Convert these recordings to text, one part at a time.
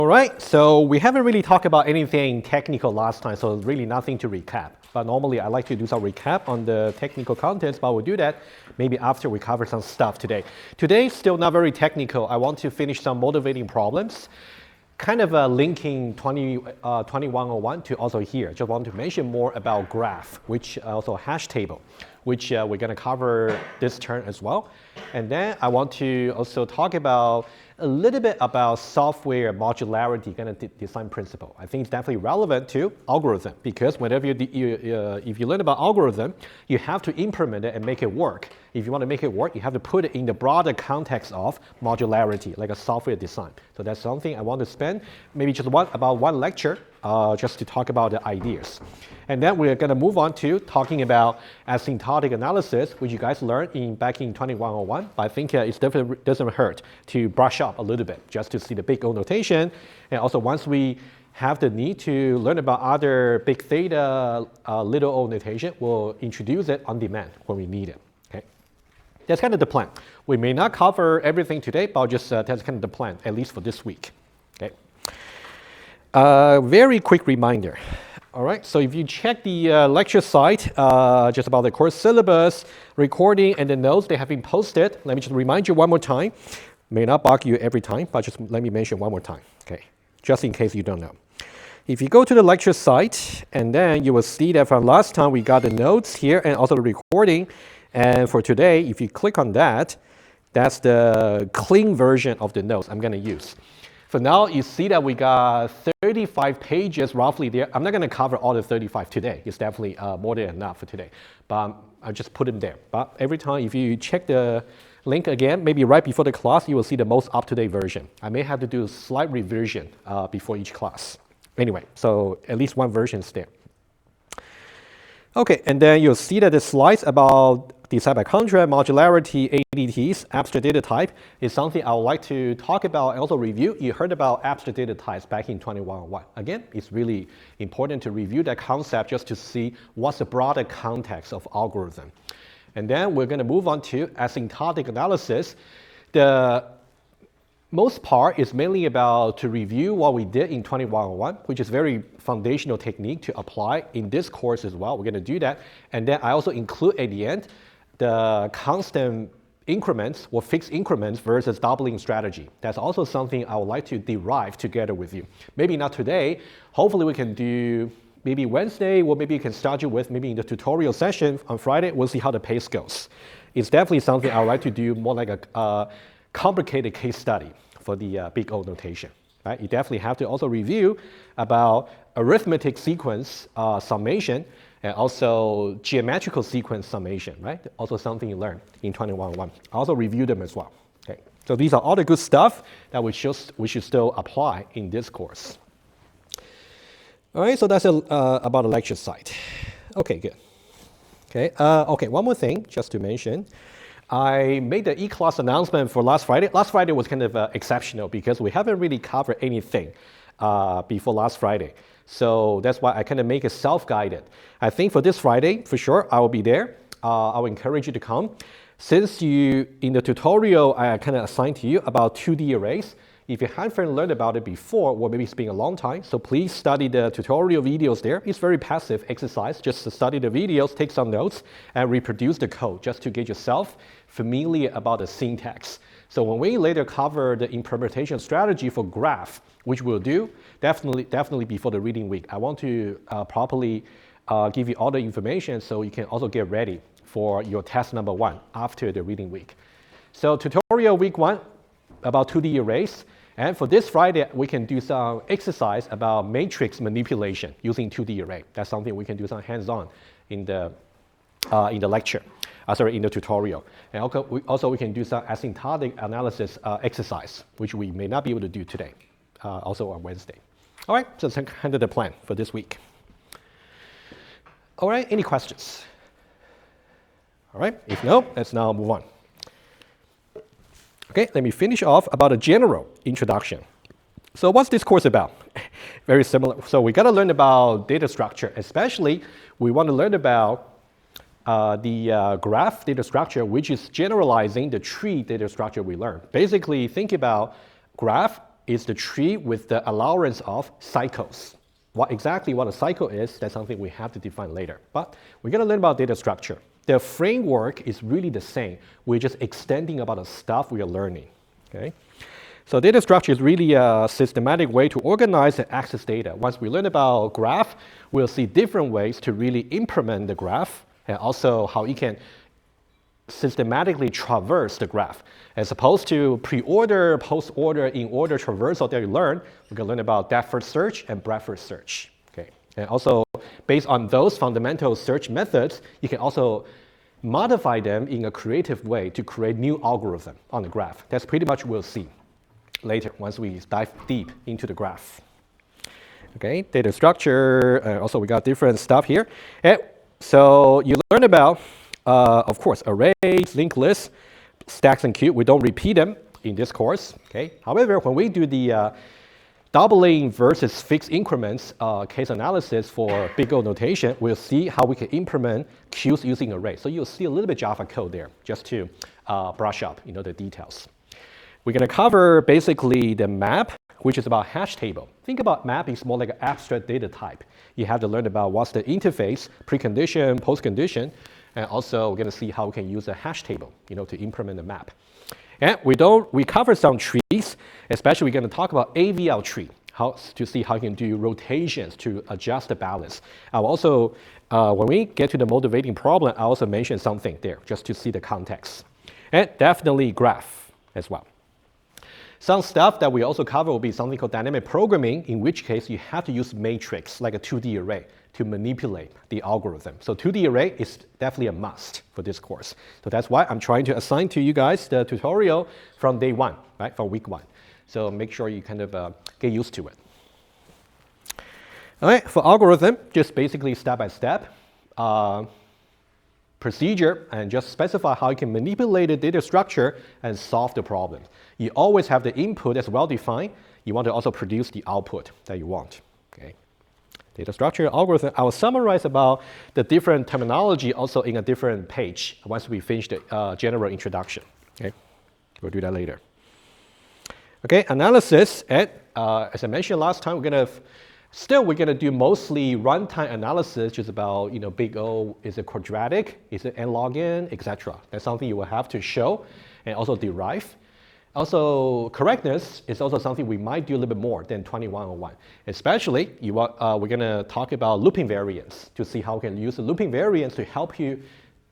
All right, so we haven't really talked about anything technical last time, so really nothing to recap. But normally I like to do some recap on the technical contents, but we'll do that maybe after we cover some stuff today. Today, still not very technical. I want to finish some motivating problems, kind of linking 2101 to also here. Just want to mention more about graph, which also hash table, which we're going to cover this term as well. And then I want to also talk about a little bit about software modularity kind of design principle. I think it's definitely relevant to algorithm because whenever if you learn about algorithm, you have to implement it and make it work. If you want to make it work, you have to put it in the broader context of modularity, like a software design. So that's something I want to spend maybe just about one lecture just to talk about the ideas. And then we're going to move on to talking about asymptotic analysis, which you guys learned back in 2101. But I think it definitely doesn't hurt to brush up a little bit just to see the big O notation. And also once we have the need to learn about other big theta little o notation, we'll introduce it on demand when we need it. Okay, that's kind of the plan. We may not cover everything today, but just that's kind of the plan, at least for this week. Okay. Very quick reminder. All right, so if you check the lecture site, just about the course syllabus, recording, and the notes, they have been posted. Let me just remind you one more time. May not bug you every time, but just let me mention one more time, okay? Just in case you don't know. If you go to the lecture site, and then you will see that from last time we got the notes here and also the recording. And for today, if you click on that, that's the clean version of the notes I'm going to use. For now, you see that we got 35 pages roughly there. I'm not going to cover all the 35 today. It's definitely more than enough for today. But I'll just put them there. But every time, if you check the link again, maybe right before the class, you will see the most up-to-date version. I may have to do a slight revision before each class. Anyway, so at least one version is there. Okay, and then you'll see that the slides about design by contract, modularity, ADTs, abstract data type is something I would like to talk about and also review. You heard about abstract data types back in 2101. Again, it's really important to review that concept just to see what's the broader context of algorithm. And then we're going to move on to asymptotic analysis. The most part is mainly about to review what we did in 2101, which is very foundational technique to apply in this course as well. We're going to do that. And then I also include at the end the constant increments or fixed increments versus doubling strategy. That's also something I would like to derive together with you. Maybe not today. Hopefully we can do maybe Wednesday, or maybe you can start you with maybe in the tutorial session on Friday. We'll see how the pace goes. It's definitely something I would like to do more like a complicated case study for the big O notation. Right? You definitely have to also review about arithmetic sequence summation and also geometrical sequence summation, right? Also something you learned in 2101. I also review them as well. Okay. So these are all the good stuff that we should still apply in this course. All right, so that's about the lecture site. Okay, good. Okay, okay, one more thing just to mention. I made the E-class announcement for last Friday. Last Friday was kind of exceptional because we haven't really covered anything before last Friday. So that's why I kind of make it self-guided. I think for this Friday, for sure, I will be there. I will encourage you to come. Since in the tutorial, I kind of assigned to you about 2D arrays. If you haven't learned about it before, or maybe it's been a long time, so please study the tutorial videos there. It's very passive exercise, just to study the videos, take some notes, and reproduce the code just to get yourself familiar about the syntax. So when we later cover the implementation strategy for graph, which we'll do, definitely before the reading week, I want to properly give you all the information so you can also get ready for your test number 1 after the reading week. So tutorial week 1 about 2D arrays. And for this Friday, we can do some exercise about matrix manipulation using 2D array. That's something we can do some hands-on in the lecture. In the tutorial. And also we can do some asymptotic analysis exercise, which we may not be able to do today, also on Wednesday. All right, so that's kind of the plan for this week. All right, any questions? All right, if no, let's now move on. Okay, let me finish off about a general introduction. So what's this course about? Very similar. So we got to learn about data structure, especially we want to learn about the graph data structure, which is generalizing the tree data structure we learned. Basically, think about graph is the tree with the allowance of cycles. What a cycle is, that's something we have to define later. But we're going to learn about data structure. The framework is really the same. We're just extending about the stuff we are learning. Okay? So data structure is really a systematic way to organize and access data. Once we learn about graph, we'll see different ways to really implement the graph and also how you can systematically traverse the graph. As opposed to pre-order, post-order, in-order traversal that you learn, we can learn about depth-first search and breadth-first search. Okay? And also, based on those fundamental search methods, you can also modify them in a creative way to create new algorithm on the graph. That's pretty much what we'll see later once we dive deep into the graph. Okay, data structure, also we got different stuff here. And so you learn about, of course, arrays, linked lists, stacks and queue. We don't repeat them in this course. Okay. However, when we do the doubling versus fixed increments case analysis for big O notation, we'll see how we can implement queues using arrays. So you'll see a little bit Java code there just to brush up, the details. We're going to cover basically the map, which is about hash table. Think about map is more like an abstract data type. You have to learn about what's the interface, precondition, postcondition, and also we're going to see how we can use a hash table, to implement the map. And we cover some trees, especially we're going to talk about AVL tree, to see how you can do rotations to adjust the balance. I'll also, when we get to the motivating problem, I also mention something there just to see the context. And definitely graph as well. Some stuff that we also cover will be something called dynamic programming, in which case you have to use matrix, like a 2D array, to manipulate the algorithm. So 2D array is definitely a must for this course. So that's why I'm trying to assign to you guys the tutorial from day one, right, from week one. So make sure you kind of get used to it. All right, for algorithm, just basically step-by-step procedure and just specify how you can manipulate the data structure and solve the problem. You always have the input as well defined. You want to also produce the output that you want. Okay. Data structure, algorithm. I will summarize about the different terminology also in a different page once we finish the general introduction. Okay. We'll do that later. Okay, analysis. And as I mentioned last time, we're going to do mostly runtime analysis, just about, big O, is it quadratic, is it n log n, etc. That's something you will have to show and also derive. Also, correctness is also something we might do a little bit more than 2101. Especially, we're going to talk about looping variance to see how we can use the looping variance to help you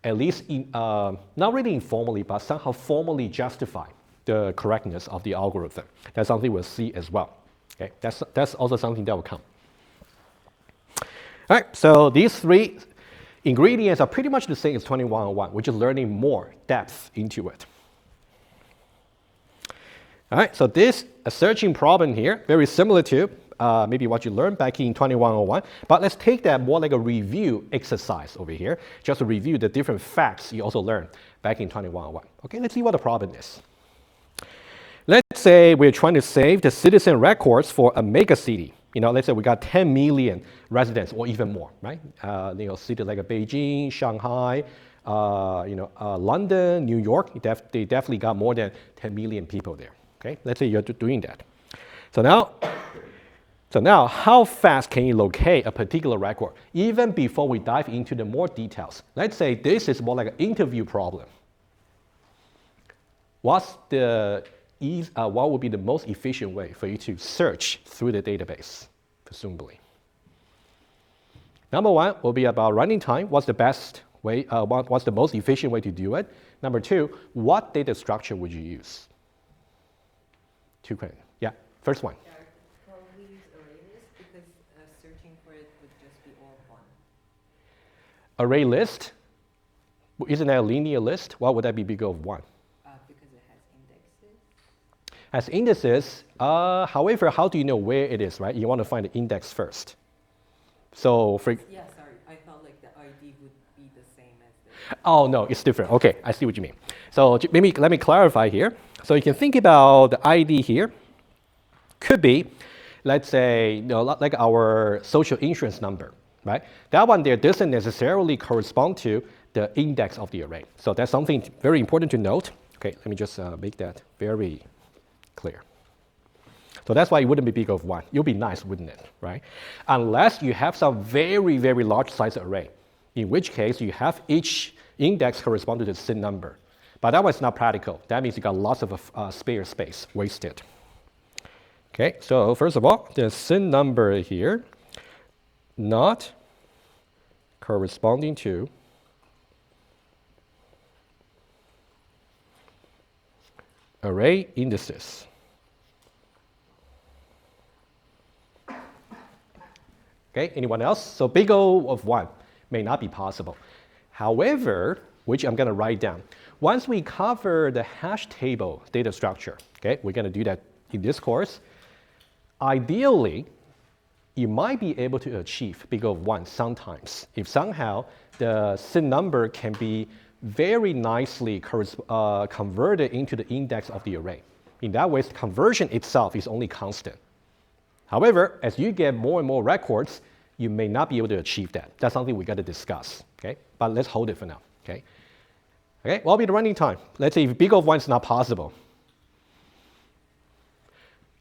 at least, not really informally, but somehow formally justify the correctness of the algorithm. That's something we'll see as well. Okay, that's also something that will come. All right, so these three ingredients are pretty much the same as 2101. We're just learning more depth into it. All right, so this a searching problem here, very similar to maybe what you learned back in 2101. But let's take that more like a review exercise over here, just to review the different facts you also learned back in 2101. Okay, let's see what the problem is. Let's say we're trying to save the citizen records for a mega city. Let's say we got 10 million residents or even more, right? Cities like Beijing, Shanghai, London, New York, they definitely got more than 10 million people there. Okay, let's say you're doing that. So now, how fast can you locate a particular record? Even before we dive into the more details, let's say this is more like an interview problem. What would be the most efficient way for you to search through the database, presumably? Number one will be about running time. What's the best way? What's the most efficient way to do it? Number two, what data structure would you use? Two questions. Yeah, first one. Yeah, I could probably use array list because searching for it would just be all one. Array list? Isn't that a linear list? Why would that be bigger of one? Because it has indexes. Has indices. However, how do you know where it is, right? You want to find the index first. So yeah, sorry. I felt like the ID would be the same as the... Oh, no, it's different. Okay, I see what you mean. So maybe let me clarify here. So you can think about the ID here. Could be, let's say, like our social insurance number, right? That one there doesn't necessarily correspond to the index of the array. So that's something very important to note. Okay, let me just make that very clear. So that's why it wouldn't be bigger of 1. It would be nice, wouldn't it, right? Unless you have some very, very large size array, in which case you have each index correspond to the SIN number. But that was not practical. That means you got lots of spare space wasted. Okay, so first of all, the SIN number here, not corresponding to array indices. Okay, anyone else? So big O of 1 may not be possible. However, which I'm going to write down, once we cover the hash table data structure, okay, we're going to do that in this course, ideally, you might be able to achieve big O of 1 sometimes if somehow the SIN number can be very nicely converted into the index of the array. In that way, the conversion itself is only constant. However, as you get more and more records, you may not be able to achieve that. That's something we got to discuss, okay? But let's hold it for now, okay? Okay, what will be the running time? Let's say if big O of 1 is not possible.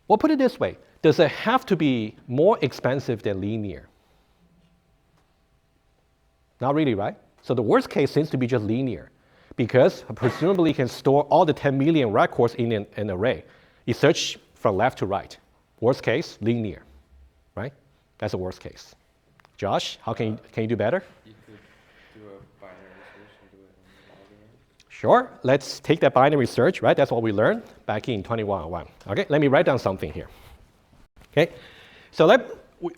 Well, put it this way. Does it have to be more expensive than linear? Not really, right? So the worst case seems to be just linear, because presumably you can store all the 10 million records in an array. You search from left to right. Worst case, linear, right? That's the worst case. Josh, how can you do better? You could do a binary search and do it in algorithm. Sure, let's take that binary search, right? That's what we learned back in 2101. Okay, let me write down something here. Okay, so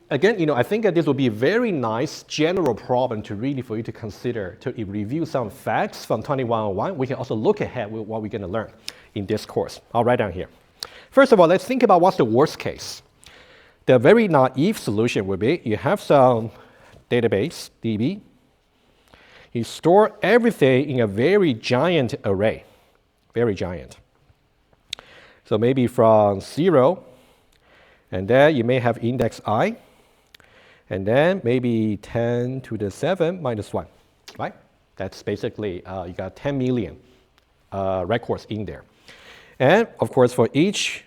again, I think that this will be a very nice general problem to really for you to consider, to review some facts from 2101. We can also look ahead with what we're going to learn in this course. I'll write down here. First of all, let's think about what's the worst case. The very naive solution would be you have some database, DB. You store everything in a very giant array, very giant. So maybe from 0, and then you may have index I, and then maybe 10 to the 7 minus 1, right? That's basically, you got 10 million records in there. And of course, for each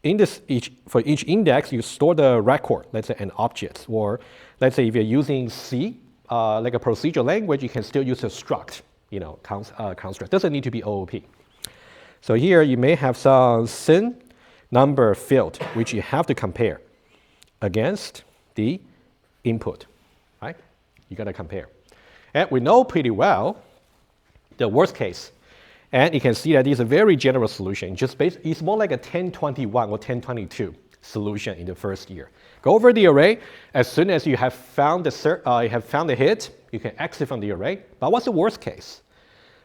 index, you store the record, let's say an object, or let's say if you're using C, like a procedural language, you can still use a struct, construct. Doesn't need to be OOP. So here you may have some SIN number field, which you have to compare against the input, right? You got to compare. And we know pretty well the worst case. And you can see that it's a very general solution. It's more like a 1021 or 1022 solution in the first year. Go over the array. As soon as you have found the hit, you can exit from the array. But what's the worst case?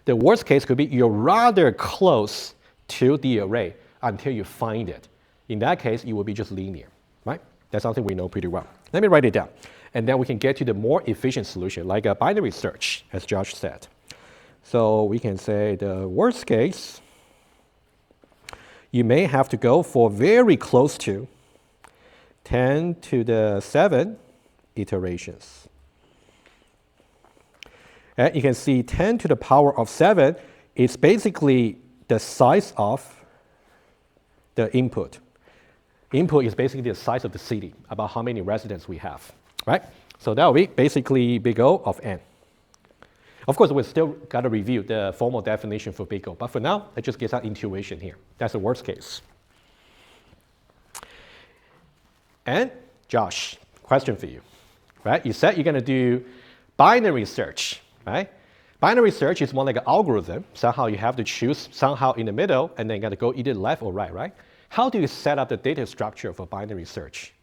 The worst case could be you're rather close to the array until you find it. In that case, it will be just linear, right? That's something we know pretty well. Let me write it down. And then we can get to the more efficient solution, like a binary search, as Josh said. So we can say the worst case, you may have to go for very close to 10 to the 7 iterations. And you can see 10 to the power of 7 is basically the size of the input. Input is basically the size of the city, about how many residents we have, right? So that will be basically big O of n. Of course, we've still got to review the formal definition for big O, but for now, let's just get some intuition here. That's the worst case. And Josh, question for you, right? You said you're going to do binary search, right? Binary search is more like an algorithm. Somehow you have to choose somehow in the middle, and then you got to go either left or right, right? How do you set up the data structure for binary search?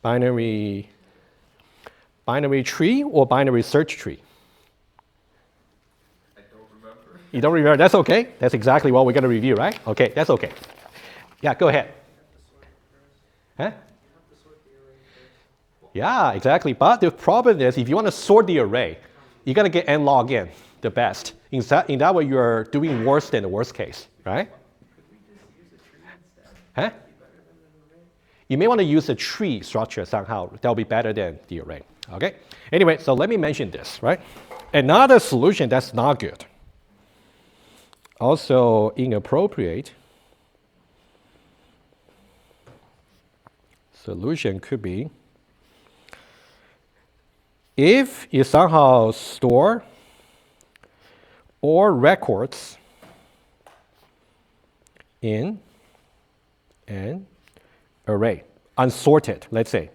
Binary tree or binary search tree? I don't remember. You don't remember? That's okay. That's exactly what we're going to review, right? Okay, that's okay. Yeah, go ahead. Huh? Yeah, exactly. But the problem is, if you want to sort the array, you got to get n log n, the best. In that way, you're doing worse than the worst case, right? Could we just use a tree instead? Huh? That'd be better than an array. You may want to use a tree structure somehow. That'll be better than the array. Okay? Anyway, so let me mention this, right? Another solution that's not good, also inappropriate solution could be if you somehow store all records in an array, unsorted, let's say.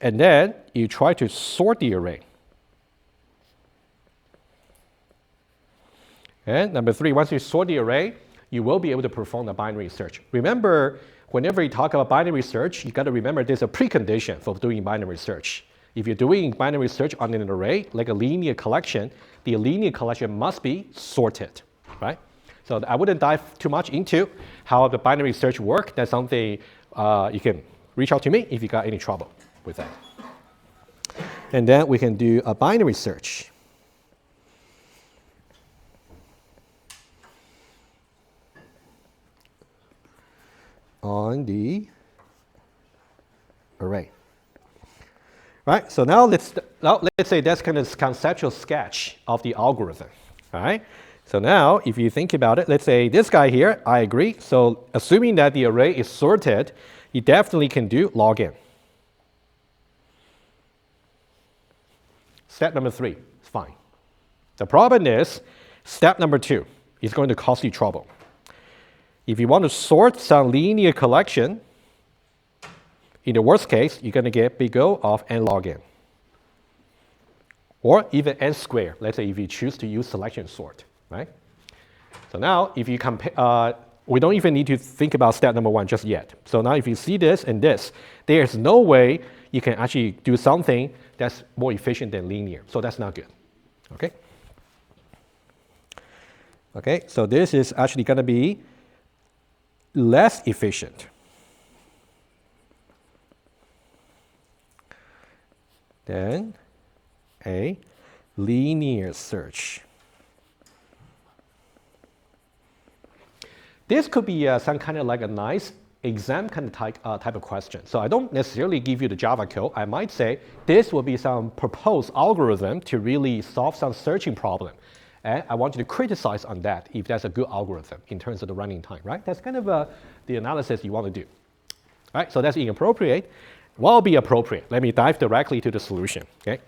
And then you try to sort the array. And number 3, once you sort the array, you will be able to perform the binary search. Remember, whenever you talk about binary search, you got to remember there's a precondition for doing binary search. If you're doing binary search on an array, like a linear collection, the linear collection must be sorted, right? So I wouldn't dive too much into how the binary search work. That's something you can reach out to me if you got any trouble with that. And then we can do a binary search. On the array. Right, so now let's say that's kind of conceptual sketch of the algorithm. All right, so now if you think about it, let's say this guy here, I agree. So assuming that the array is sorted, you definitely can do log n. Step number 3 is fine. The problem is step number 2 is going to cause you trouble. If you want to sort some linear collection, in the worst case, you're going to get big O of n log n. Or even n squared, let's say if you choose to use selection sort, right? So now if you compare, we don't even need to think about step number 1 just yet. So now if you see this and this, there's no way you can actually do something that's more efficient than linear. So that's not good, okay? Okay, so this is actually going to be less efficient than a linear search. This could be some kind of like a nice exam kind of type of question. So I don't necessarily give you the Java code. I might say this will be some proposed algorithm to really solve some searching problem. And I want you to criticize on that if that's a good algorithm in terms of the running time, right? That's kind of the analysis you want to do. All right, so that's inappropriate. What will be appropriate? Let me dive directly to the solution, okay?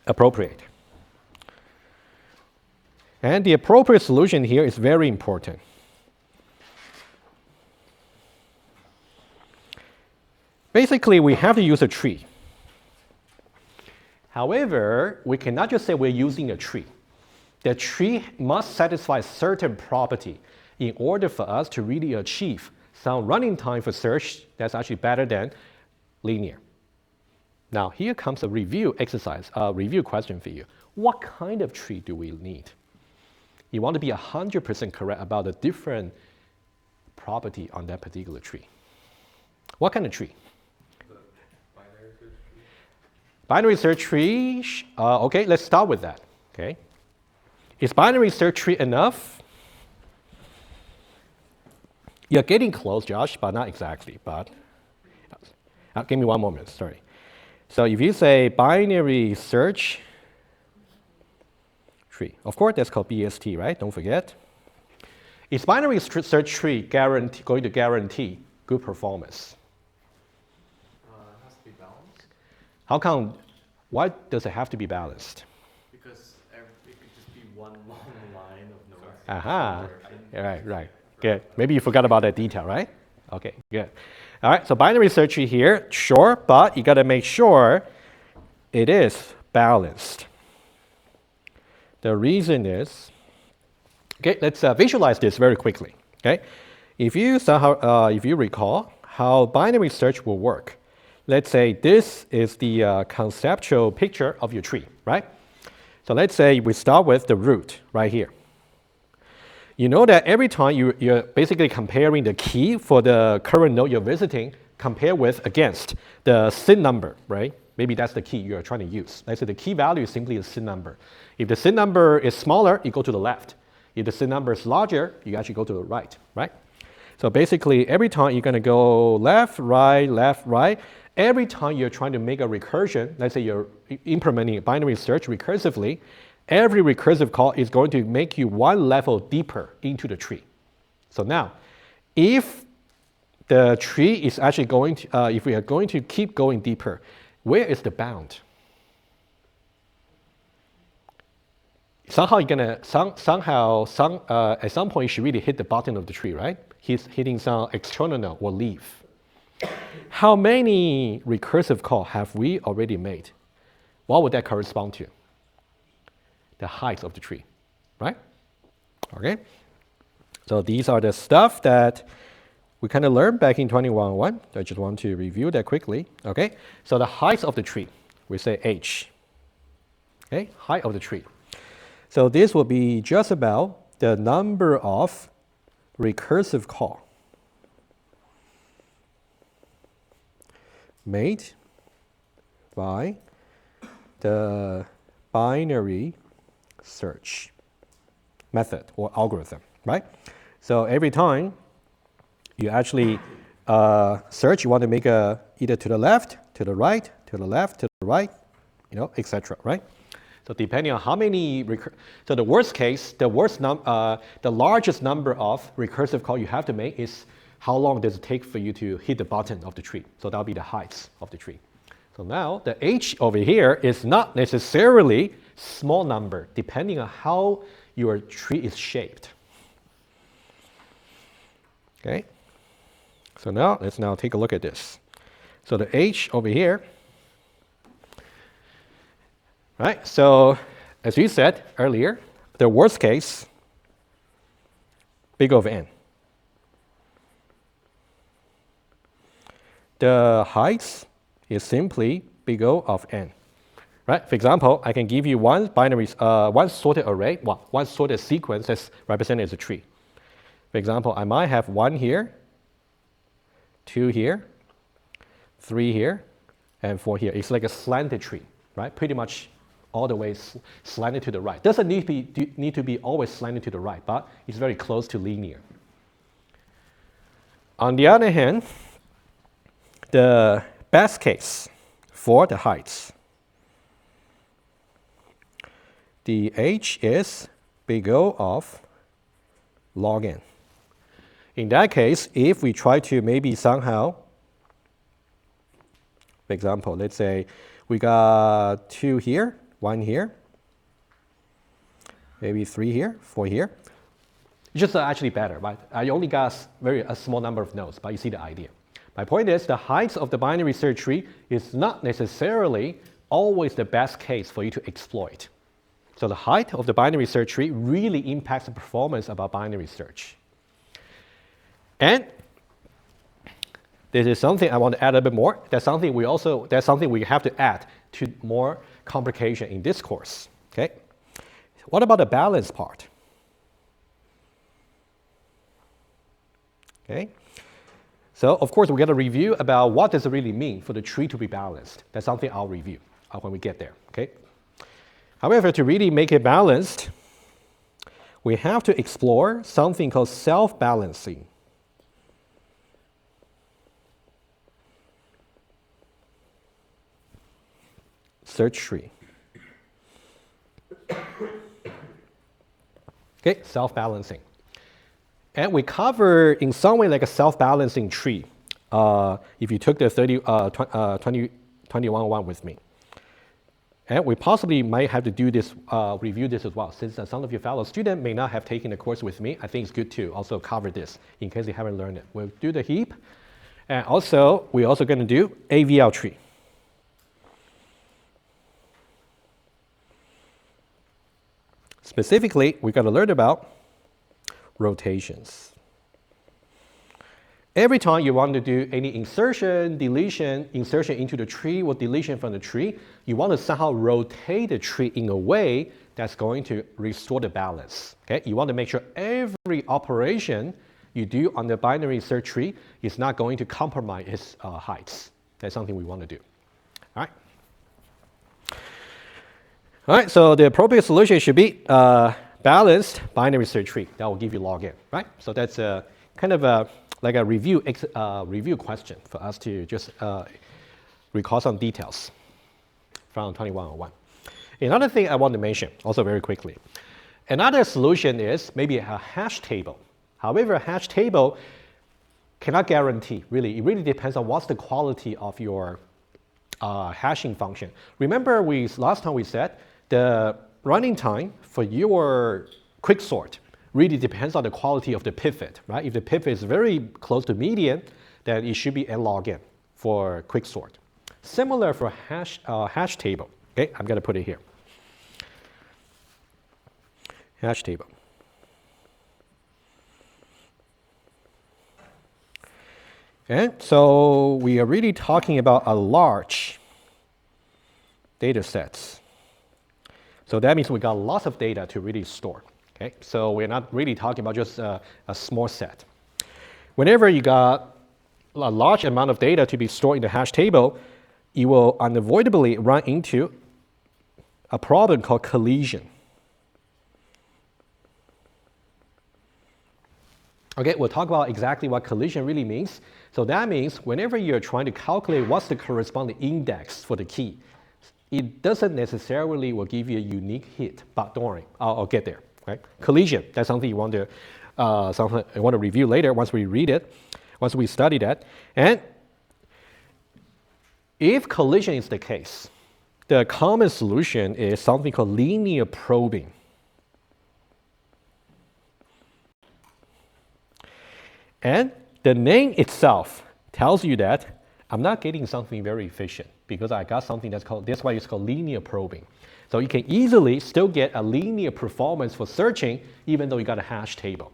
Appropriate. And the appropriate solution here is very important. Basically, we have to use a tree. However, we cannot just say we're using a tree. The tree must satisfy certain property in order for us to really achieve some running time for search that's actually better than linear. Now, here comes a review exercise, a review question for you. What kind of tree do we need? You want to be 100% correct about the different property on that particular tree. What kind of tree? The binary search tree. Binary search tree, okay, let's start with that, okay? Is binary search tree enough? You're getting close, Josh, but not exactly. But give me one moment, sorry. So if you say binary search tree, of course that's called BST, right? Don't forget. Is binary search tree going to guarantee good performance? It has to be balanced. How come? Why does it have to be balanced? Because it could just be one long line of nodes. Aha, right. Good. Maybe you forgot about that detail, right? Okay, good. All right, so binary search tree here, sure, but you got to make sure it is balanced. The reason is, okay, let's visualize this very quickly. Okay, if you recall how binary search will work, let's say this is the conceptual picture of your tree, right? So let's say we start with the root right here. You know that every time you're basically comparing the key for the current node you're visiting, compare with against the SIN number, right? Maybe that's the key you're trying to use. Let's say the key value is simply a SIN number. If the SIN number is smaller, you go to the left. If the SIN number is larger, you actually go to the right, right? So basically, every time you're going to go left, right, Every time you're trying to make a recursion, let's say you're implementing a binary search recursively, every recursive call is going to make you one level deeper into the tree. So now, if the tree is actually going to, if we are going to keep going deeper, where is the bound? Somehow you're gonna, at some point you should really hit the bottom of the tree, right? He's hitting some external node or leaf. How many recursive calls have we already made? What would that correspond to? The height of the tree, right? Okay. So these are the stuff that we kind of learned back in 2101. I just want to review that quickly. Okay. So the height of the tree, we say h. Okay, height of the tree. So this will be just about the number of recursive calls made by the binary search method or algorithm, right? So every time you actually search, you want to make a either to the left, to the right, to the left, to the right, you know, etc. Right? So depending on how many, so the worst case, the largest number of recursive calls you have to make is how long does it take for you to hit the bottom of the tree. So that'll be the height of the tree. So now the h over here is not necessarily small number, depending on how your tree is shaped. Okay. So now let's now take a look at this. So the h over here, right? So as we said earlier, the worst case, big O of n. The height is simply big O of n, right? For example, I can give you one binary, one sorted array, one sorted sequence that's represented as a tree. For example, I might have 1 here, 2 here, 3 here, and 4 here. It's like a slanted tree, right? Pretty much all the way slanted to the right. Doesn't need to be always slanted to the right, but it's very close to linear. On the other hand, the best case for the heights, the h is big O of log n. In that case, if we try to maybe somehow, for example, let's say we got 2 here, 1 here, maybe 3 here, 4 here. It's just actually better, right? I only got a small number of nodes, but you see the idea. My point is the height of the binary search tree is not necessarily always the best case for you to exploit. So the height of the binary search tree really impacts the performance of our binary search. And this is something I want to add a bit more. That's something we have to add to more complication in this course. Okay. What about the balance part? Okay. So of course we got to review about what does it really mean for the tree to be balanced. That's something I'll review when we get there. Okay. However, to really make it balanced, we have to explore something called self-balancing. Search tree. Okay, self-balancing. And we cover in some way like a self-balancing tree if you took the 2101 with me. And we possibly might have to do this, review this as well. Since some of your fellow students may not have taken the course with me, I think it's good to also cover this in case you haven't learned it. We'll do the heap. And also, we're also going to do AVL tree. Specifically, we're going to learn about rotations. Every time you want to do any insertion, deletion, insertion into the tree or deletion from the tree, you want to somehow rotate the tree in a way that's going to restore the balance. Okay? You want to make sure every operation you do on the binary search tree is not going to compromise its heights. That's something we want to do. All right. All right, so the appropriate solution should be balanced binary search tree. That will give you log n, right? So that's kind of like a review question for us to just recall some details from 2101. Another thing I want to mention, also very quickly. Another solution is maybe a hash table. However, a hash table cannot guarantee, really. It really depends on what's the quality of your hashing function. Remember, last time we said the running time for your quicksort really depends on the quality of the pivot, right? If the pivot is very close to median, then it should be n log n for quicksort. Similar for hash table. Okay, I'm going to put it here. Hash table. Okay, so we are really talking about a large data sets. So that means we got lots of data to really store. Okay, so we're not really talking about just a small set. Whenever you got a large amount of data to be stored in the hash table, you will unavoidably run into a problem called collision. Okay, we'll talk about exactly what collision really means. So that means whenever you're trying to calculate what's the corresponding index for the key, it doesn't necessarily will give you a unique hit, but don't worry, I'll get there. Right? Collision, that's something you want to review later once we read it, once we study that. And if collision is the case, the common solution is something called linear probing. And the name itself tells you that I'm not getting something very efficient because I got something that's why it's called linear probing. So you can easily still get a linear performance for searching even though you got a hash table.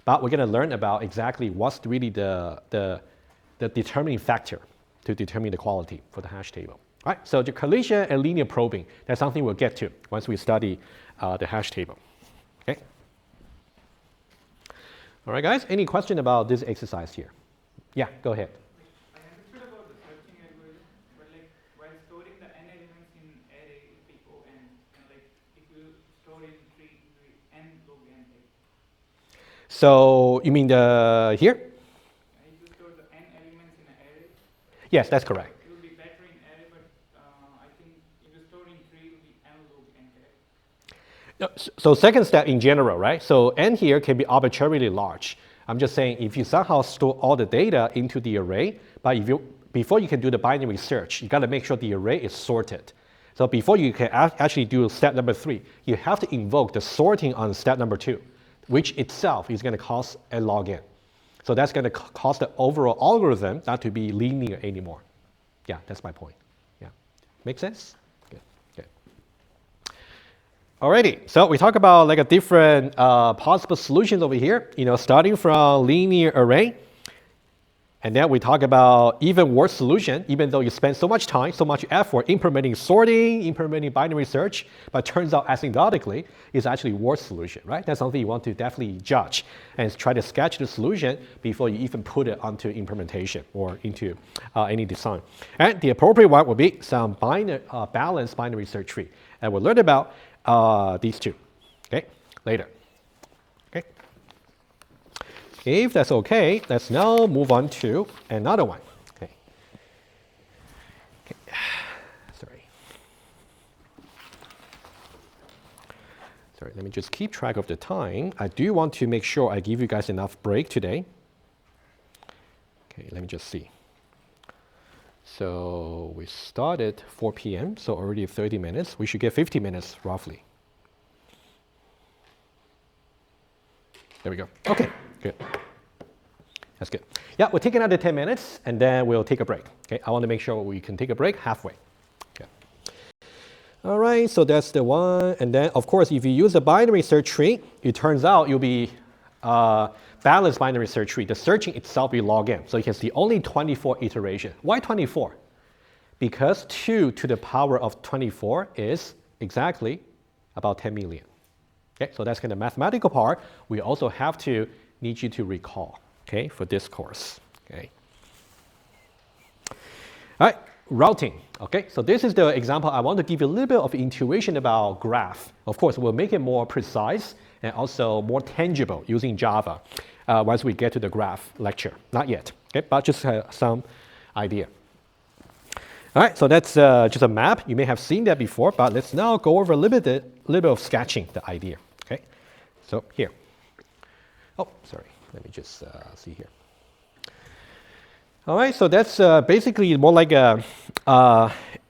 But we're going to learn about exactly what's really the determining factor to determine the quality for the hash table. All right, so the collision and linear probing, that's something we'll get to once we study the hash table. Okay. All right, guys, any question about this exercise here? Yeah, go ahead. I understood about the searching algorithm, but like while storing the n elements in array, it will O n, and like if you store in tree, it will n log n. So you mean here? If you store the n elements in an array, Yes, that's correct. it will be better in array, but I think if you store in tree, it will be n log n, correct? So second step in general, right? So n here can be arbitrarily large. I'm just saying if you somehow store all the data into the array, but before you can do the binary search, you got to make sure the array is sorted. So before you can actually do step number 3, you have to invoke the sorting on step number 2, which itself is going to cost n log n. So that's going to cause the overall algorithm not to be linear anymore. Yeah, that's my point. Yeah, make sense? Alrighty, so we talk about like a different possible solutions over here, starting from linear array. And then we talk about even worse solution, even though you spend so much time, so much effort implementing sorting, implementing binary search, but turns out asymptotically is actually worse solution, right? That's something you want to definitely judge and try to sketch the solution before you even put it onto implementation or into any design. And the appropriate one would be some balanced binary search tree. And we'll learn about these two, okay, later. Okay. If that's okay, let's now move on to another one. Okay. Sorry, let me just keep track of the time. I do want to make sure I give you guys enough break today. Okay, let me just see. So we started 4 p.m., so already 30 minutes. We should get 50 minutes roughly. There we go. Okay, good. That's good. Yeah, we'll take another 10 minutes and then we'll take a break. Okay, I want to make sure we can take a break halfway. Okay. All right, so that's the one. And then, of course, if you use a binary search tree, it turns out you'll be balanced binary search tree. The searching itself will be log n. So you can see only 24 iterations. Why 24? Because 2 to the power of 24 is exactly about 10 million. Okay, so that's kind of mathematical part. We also have to need you to recall, okay, for this course. Okay. All right, routing. Okay, so this is the example. I want to give you a little bit of intuition about graph. Of course, we'll make it more precise and also more tangible using Java once we get to the graph lecture. Not yet, okay, but just some idea. All right, so that's just a map. You may have seen that before, but let's now go over a little bit of sketching the idea. Okay, so here. Oh, sorry. Let me just see here. All right, so that's basically more like a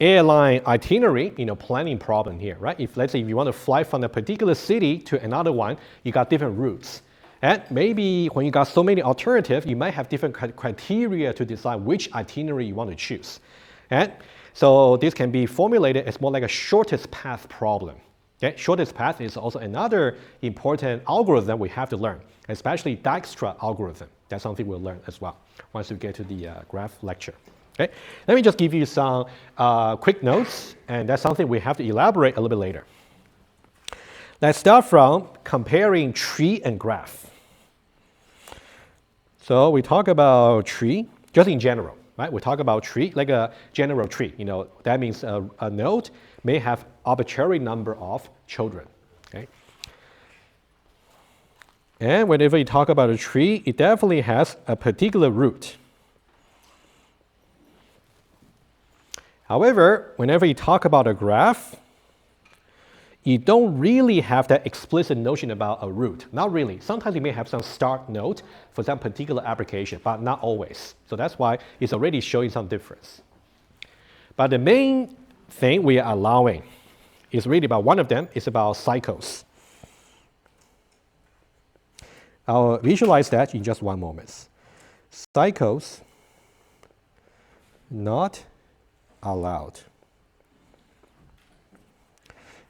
airline itinerary, planning problem here, right? If let's say if you want to fly from a particular city to another one, you got different routes. And maybe when you got so many alternatives, you might have different criteria to decide which itinerary you want to choose. And so this can be formulated as more like a shortest path problem. Okay? Shortest path is also another important algorithm we have to learn, especially Dijkstra algorithm. That's something we'll learn as well once we get to the graph lecture. Okay? Let me just give you some quick notes, and that's something we have to elaborate a little bit later. Let's start from comparing tree and graph. So we talk about tree just in general. Right? We talk about tree like a general tree. That means a node may have arbitrary number of children. Okay? And whenever you talk about a tree, it definitely has a particular root. However, whenever you talk about a graph, you don't really have that explicit notion about a root. Not really. Sometimes you may have some start node for some particular application, but not always. So that's why it's already showing some difference. But the main thing we are allowing is really about one of them is about cycles. I'll visualize that in just one moment. Cycles not allowed.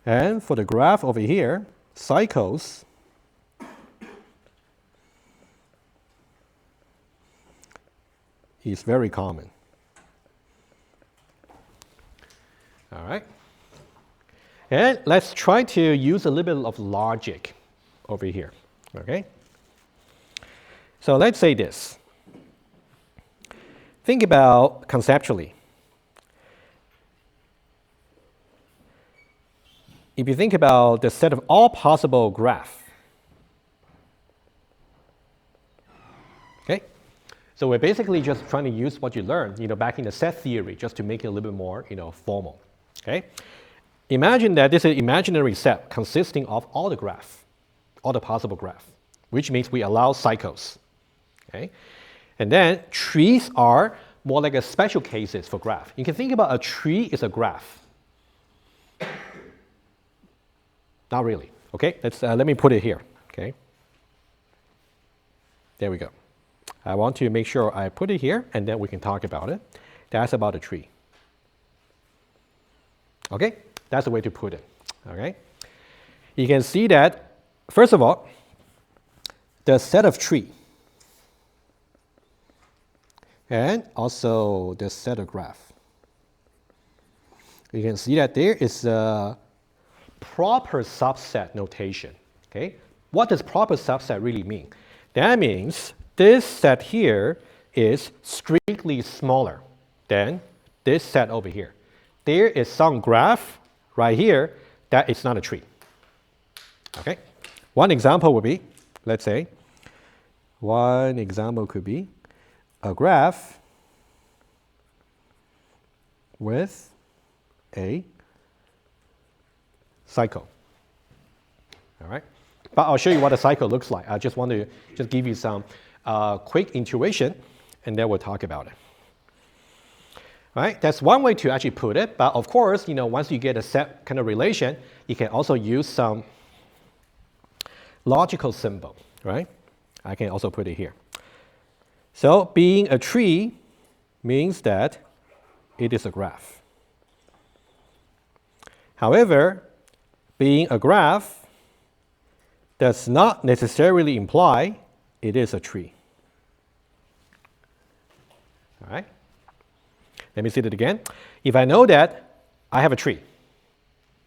And for the graph over here, cycles is very common. All right. And let's try to use a little bit of logic over here. Okay. So let's say this. Think about conceptually. If you think about the set of all possible graphs, okay? So we're basically just trying to use what you learned, back in the set theory, just to make it a little bit more, formal, okay? Imagine that this is an imaginary set consisting of all the graphs, all the possible graphs, which means we allow cycles, okay? And then trees are more like a special cases for graph. You can think about a tree is a graph. Not really. Okay, let me put it here. Okay, there we go. I want to make sure I put it here, and then we can talk about it. That's about a tree. Okay, that's the way to put it. Okay, you can see that first of all, the set of tree, and also the set of graph. You can see that there is a proper subset notation. Okay, what does proper subset really mean? That means this set here is strictly smaller than this set over here. There is some graph right here that is not a tree. Okay, one example would be, let's say, one example could be a graph with a cycle. All right, but I'll show you what a cycle looks like. I just want to give you some quick intuition, and then we'll talk about it. All right, that's one way to actually put it. But of course, once you get a set kind of relation, you can also use some logical symbol. Right? I can also put it here. So being a tree means that it is a graph. However, being a graph does not necessarily imply it is a tree. All right? Let me see that again. If I know that I have a tree,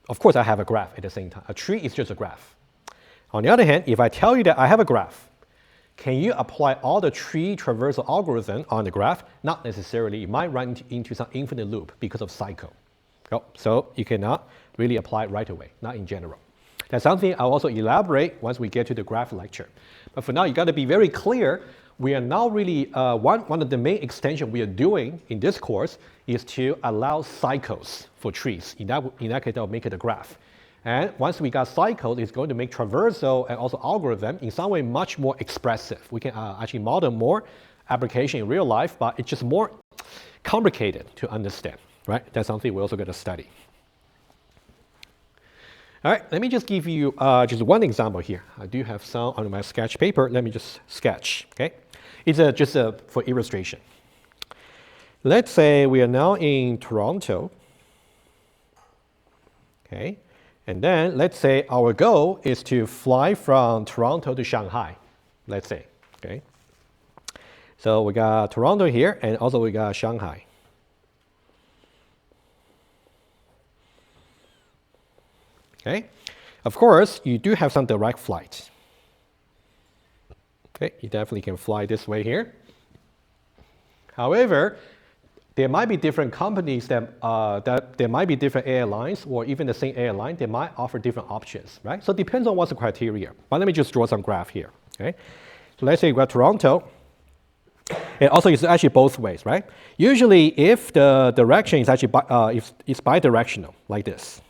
of course I have a graph at the same time. A tree is just a graph. On the other hand, if I tell you that I have a graph, can you apply all the tree traversal algorithm on the graph? Not necessarily. You might run into some infinite loop because of cycle. So you cannot really apply it right away, not in general. That's something I'll also elaborate once we get to the graph lecture. But for now, you got to be very clear we are now really, one of the main extensions we are doing in this course is to allow cycles for trees. In that case, that will make it a graph. And once we got cycles, it's going to make traversal and also algorithm in some way much more expressive. We can actually model more application in real life, but it's just more complicated to understand, right? That's something we're also going to study. All right, let me just give you just one example here. I do have some on my sketch paper. Let me just sketch, okay? It's just for illustration. Let's say we are now in Toronto, okay? And then let's say our goal is to fly from Toronto to Shanghai, let's say, okay? So we got Toronto here, and also we got Shanghai. Okay, of course, you do have some direct flights. Okay, you definitely can fly this way here. However, there might be different companies that there might be different airlines, or even the same airline, they might offer different options, right? So it depends on what's the criteria. But let me just draw some graph here, okay? So let's say we got Toronto. And also, it's actually both ways, right? Usually, if the direction is actually if it's bidirectional, like this,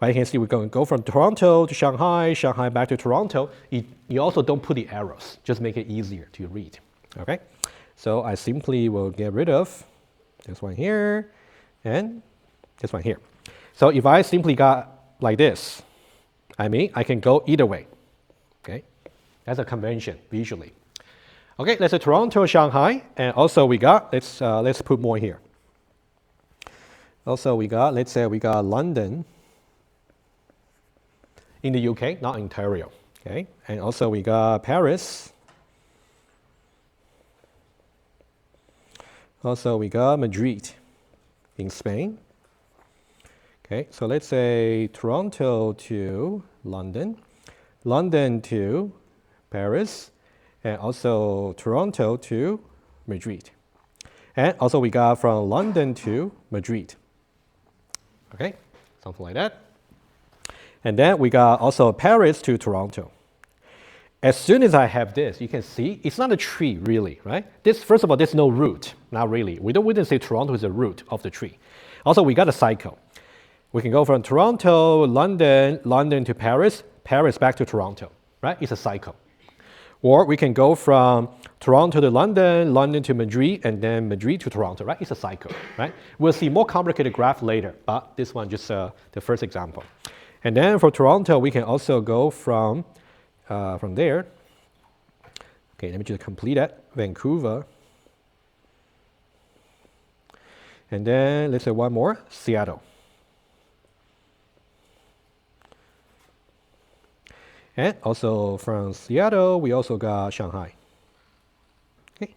right? You can see we're going to go from Toronto to Shanghai, Shanghai back to Toronto. You also don't put the arrows, just make it easier to read, okay? So I simply will get rid of this one here and this one here. So if I simply got like this, I mean, I can go either way, okay? That's a convention, visually. Okay, let's say Toronto, Shanghai, and also we got, let's put more here. Also we got, let's say we got London in the UK, not Ontario, okay? And also we got Paris. Also we got Madrid in Spain. Okay, so let's say Toronto to London, London to Paris, and also Toronto to Madrid. And also we got from London to Madrid. Okay, something like that. And then we got also Paris to Toronto. As soon as I have this, you can see it's not a tree really, right? This, first of all, there's no root, not really. We didn't say Toronto is the root of the tree. Also, we got a cycle. We can go from Toronto, London, London to Paris, Paris back to Toronto, right? It's a cycle. Or we can go from Toronto to London, London to Madrid, and then Madrid to Toronto, right? It's a cycle, right? We'll see more complicated graph later, but this one just the first example. And then for Toronto, we can also go from there. Okay, let me just complete that. Vancouver. And then let's say one more, Seattle. And also from Seattle, we also got Shanghai. Okay.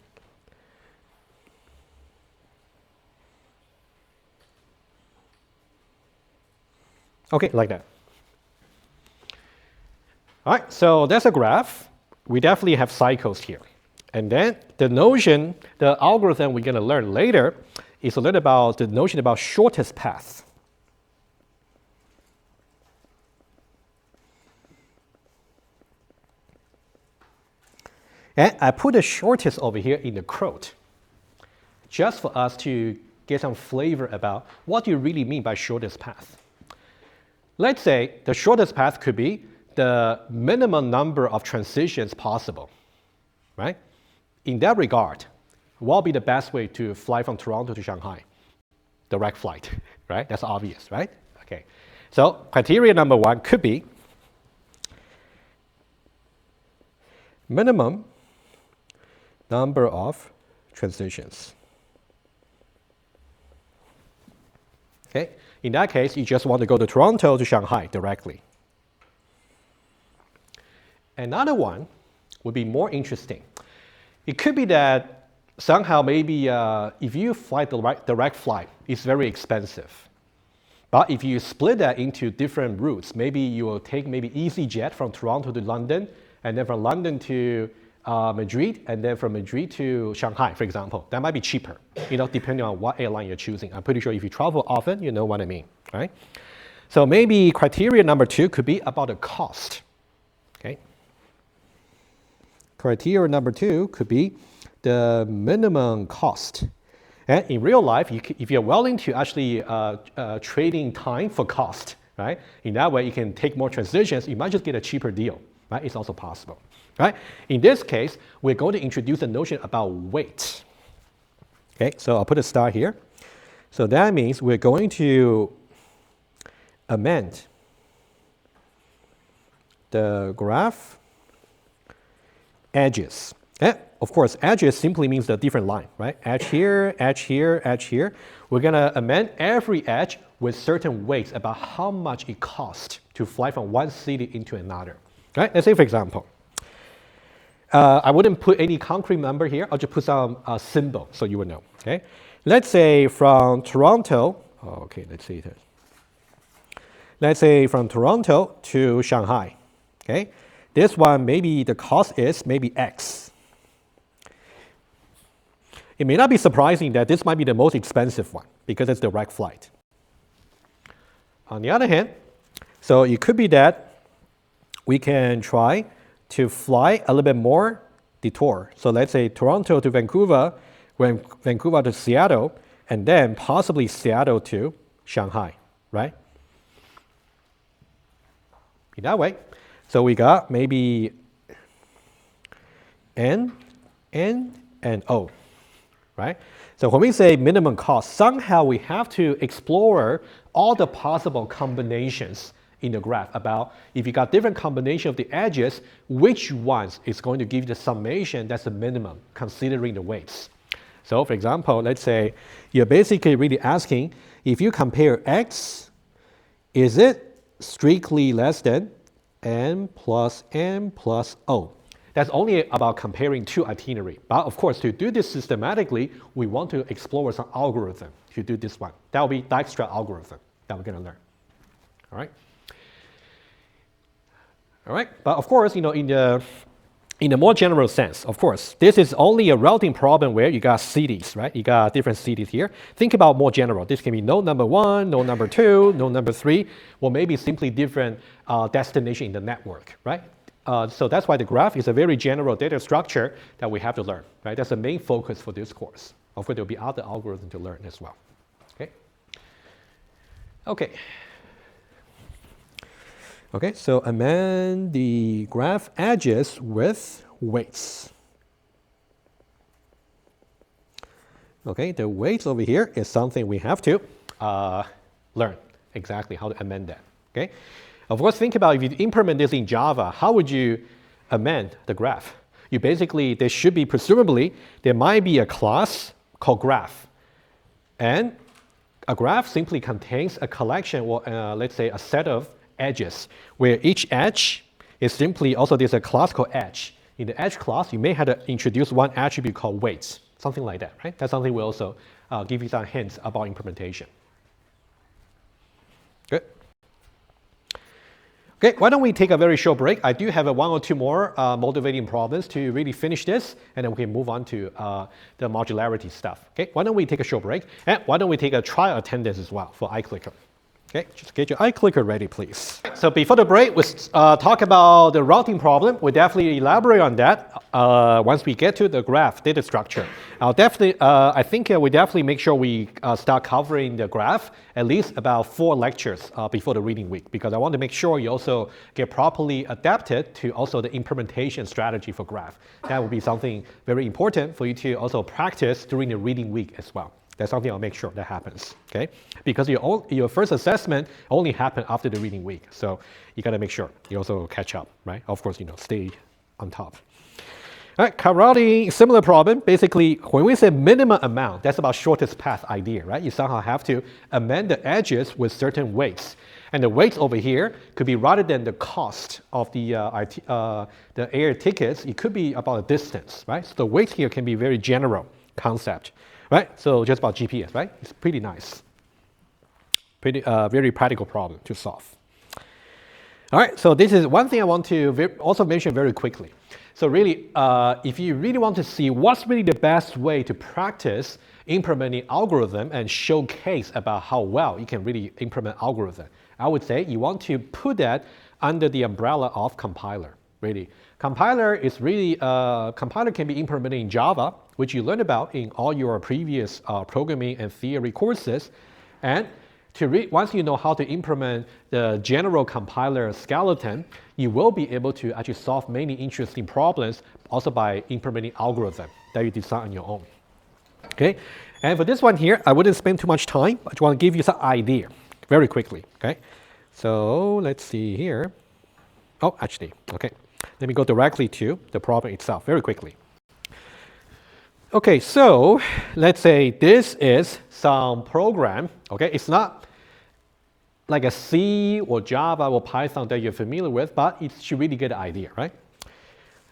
Okay, like that. All right, so that's a graph. We definitely have cycles here. And then the notion, the algorithm we're going to learn later is a little about the notion about shortest path. And I put the shortest over here in the quote, just for us to get some flavor about what do you really mean by shortest path. Let's say the shortest path could be the minimum number of transitions possible, right? In that regard, what will be the best way to fly from Toronto to Shanghai? Direct flight, right? That's obvious, right? Okay. So criteria number one could be minimum number of transitions. Okay. In that case, you just want to go to Toronto to Shanghai directly. Another one would be more interesting. It could be that somehow maybe if you fly the direct flight, it's very expensive. But if you split that into different routes, maybe you will take maybe EasyJet from Toronto to London, and then from London to Madrid, and then from Madrid to Shanghai, for example. That might be cheaper, depending on what airline you're choosing. I'm pretty sure if you travel often, you know what I mean, right? So maybe criteria number two could be about the cost, okay? Criteria number 2 could be the minimum cost. And in real life, if you're willing to actually trading time for cost, right? In that way, you can take more transitions. You might just get a cheaper deal, right? It's also possible, right? In this case, we're going to introduce a notion about weight. Okay, so I'll put a star here. So that means we're going to amend the graph edges. And of course, edges simply means the different line, right? Edge here, edge here, edge here. We're gonna amend every edge with certain weights about how much it costs to fly from one city into another. Right? Let's say, for example, I wouldn't put any concrete number here. I'll just put some symbol so you will know. Okay? Let's say from Toronto. Okay, let's see it. Let's say from Toronto to Shanghai. Okay, this one maybe the cost is maybe X. It may not be surprising that this might be the most expensive one because it's direct flight. On the other hand, so it could be that we can try to fly a little bit more detour. So let's say Toronto to Vancouver, Vancouver to Seattle, and then possibly Seattle to Shanghai, right? In that way. So we got maybe N, and O, right? So when we say minimum cost, somehow we have to explore all the possible combinations in the graph about if you got different combination of the edges, which ones is going to give you the summation that's the minimum considering the weights. So for example, let's say you're basically really asking if you compare X, is it strictly less than N plus O? That's only about comparing two itinerary. But of course, to do this systematically, we want to explore some algorithm to do this one. That will be Dijkstra algorithm that we're going to learn. All right. All right. But of course, you know, in the more general sense, of course, this is only a routing problem where you got cities, right? You got different cities here. Think about more general. This can be node number 1, node number 2, node number 3, or maybe simply different destination in the network, right? So that's why the graph is a very general data structure that we have to learn, right? That's the main focus for this course. Of course, there'll be other algorithms to learn as well, okay? Okay. Okay, so amend the graph edges with weights. Okay, the weights over here is something we have to learn exactly how to amend that, okay? Of course, think about if you implement this in Java, how would you amend the graph? You basically, there should be, presumably, there might be a class called graph. And a graph simply contains a collection, or let's say a set of edges, where each edge is simply, also there's a class called edge. In the edge class, you may have to introduce one attribute called weights, something like that, right? That's something we'll also give you some hints about implementation. Good. Okay, why don't we take a very short break? I do have one or two more motivating problems to really finish this, and then we can move on to the modularity stuff. Okay, why don't we take a short break? And why don't we take a trial attendance as well for iClicker? Okay, just get your iClicker ready, please. So before the break, we'll talk about the routing problem. We'll definitely elaborate on that once we get to the graph data structure. I'll definitely, I think we definitely make sure we start covering the graph at least about 4 lectures before the reading week, because I want to make sure you also get properly adapted to also the implementation strategy for graph. That will be something very important for you to also practice during the reading week as well. That's something I'll make sure that happens, okay? Because your first assessment only happened after the reading week. So you gotta make sure you also catch up, right? Of course, you know, stay on top. All right, routing, similar problem. Basically, when we say minimum amount, that's about shortest path idea, right? You somehow have to amend the edges with certain weights. And the weights over here could be rather than the cost of the air tickets, it could be about a distance, right? So the weights here can be very general concept. Right, so just about GPS, right? It's pretty nice. Pretty, very practical problem to solve. All right, so this is one thing I want to also mention very quickly. So really, if you really want to see what's really the best way to practice implementing algorithm and showcase about how well you can really implement algorithm, I would say you want to put that under the umbrella of compiler, really. Compiler is really, compiler can be implemented in Java, which you learned about in all your previous programming and theory courses. And once you know how to implement the general compiler skeleton, you will be able to actually solve many interesting problems also by implementing algorithm that you design on your own. Okay, and for this one here, I wouldn't spend too much time. I just want to give you some idea very quickly. Okay, so let's see here. Oh, actually, okay. Let me go directly to the problem itself very quickly. Okay, so let's say this is some program. Okay, it's not like a C or Java or Python that you're familiar with, but it should really get the idea, right?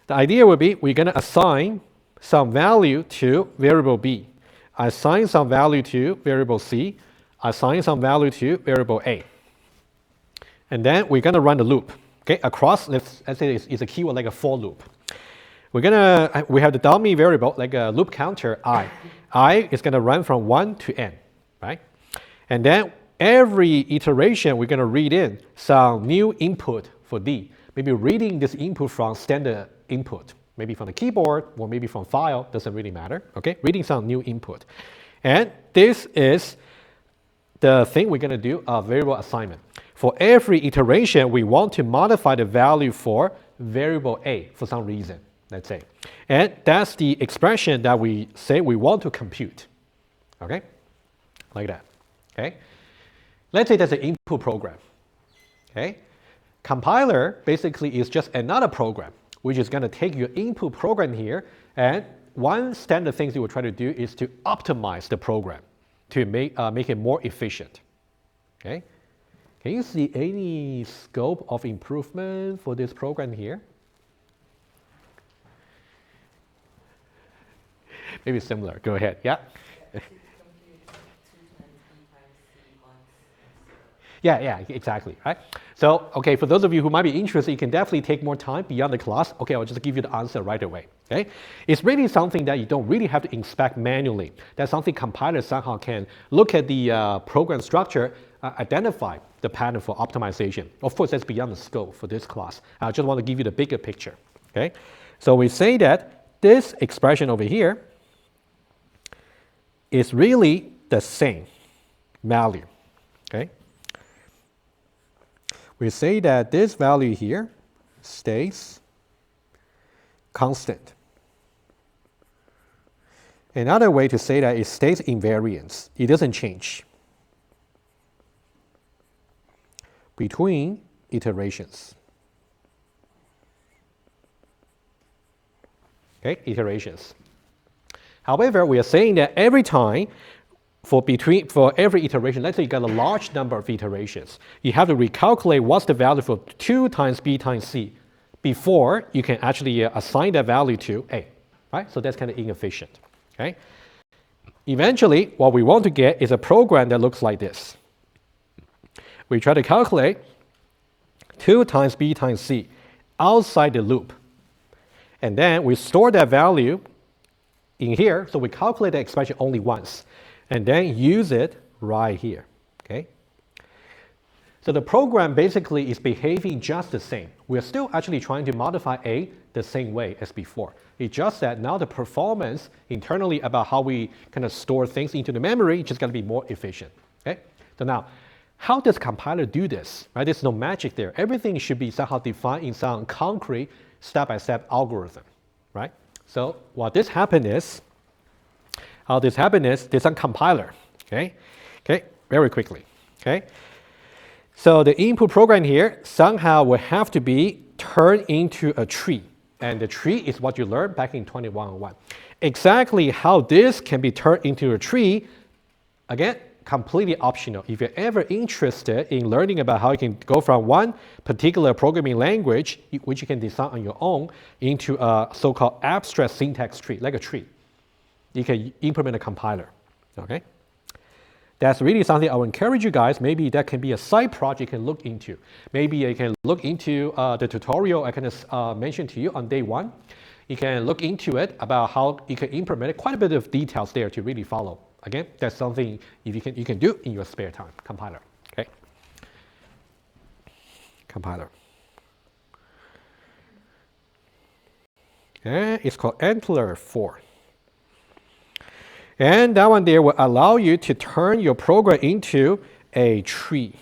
The idea would be we're going to assign some value to variable B, assign some value to variable C, assign some value to variable A. And then we're going to run the loop. Okay, across, let's say it's a keyword like a for loop. We have the dummy variable like a loop counter I. I is going to run from 1 to n, right? And then every iteration, we're going to read in some new input for D. Maybe reading this input from standard input, maybe from the keyboard or maybe from file, doesn't really matter. Okay, reading some new input. And this is the thing we're going to do, a variable assignment. For every iteration, we want to modify the value for variable A for some reason, let's say. And that's the expression that we say we want to compute. Okay, like that. Okay, let's say that's an input program. Okay, compiler basically is just another program which is going to take your input program here, and one standard thing you will try to do is to optimize the program to make it more efficient. Okay, can you see any scope of improvement for this program here? Maybe similar. Go ahead. Yeah. Yeah, exactly, right? So, okay, for those of you who might be interested, you can definitely take more time beyond the class. Okay, I'll just give you the answer right away, okay? It's really something that you don't really have to inspect manually. That's something compilers somehow can look at the program structure, identify the pattern for optimization. Of course, that's beyond the scope for this class. I just want to give you the bigger picture, okay? So we say that this expression over here is really the same value, okay? We say that this value here stays constant. Another way to say that it stays invariance. It doesn't change between iterations. Okay, iterations. However, we are saying that every time for every iteration, let's say you got a large number of iterations, you have to recalculate what's the value for 2 times B times C before you can actually assign that value to A, right? So that's kind of inefficient, okay? Eventually, what we want to get is a program that looks like this. We try to calculate 2 times B times C outside the loop. And then we store that value in here, so we calculate the expression only once. And then use it right here, okay? So the program basically is behaving just the same. We're still actually trying to modify A the same way as before. It's just that now the performance internally about how we kind of store things into the memory is just going to be more efficient, okay? So now, how does compiler do this, right? There's no magic there. Everything should be somehow defined in some concrete step-by-step algorithm, right? So what this happens is, how this happens is there's some compiler, okay? Okay, very quickly, okay? So the input program here somehow will have to be turned into a tree. And the tree is what you learned back in 2101. Exactly how this can be turned into a tree, again, completely optional. If you're ever interested in learning about how you can go from one particular programming language, which you can design on your own, into a so-called abstract syntax tree, like a tree, you can implement a compiler, okay? That's really something I would encourage you guys. Maybe that can be a side project you can look into. Maybe you can look into the tutorial I can mention to you on day 1. You can look into it about how you can implement it. Quite a bit of details there to really follow. Again, that's something if you can do in your spare time. Compiler, okay? Compiler. Okay, it's called antler 4. And that one there will allow you to turn your program into a tree.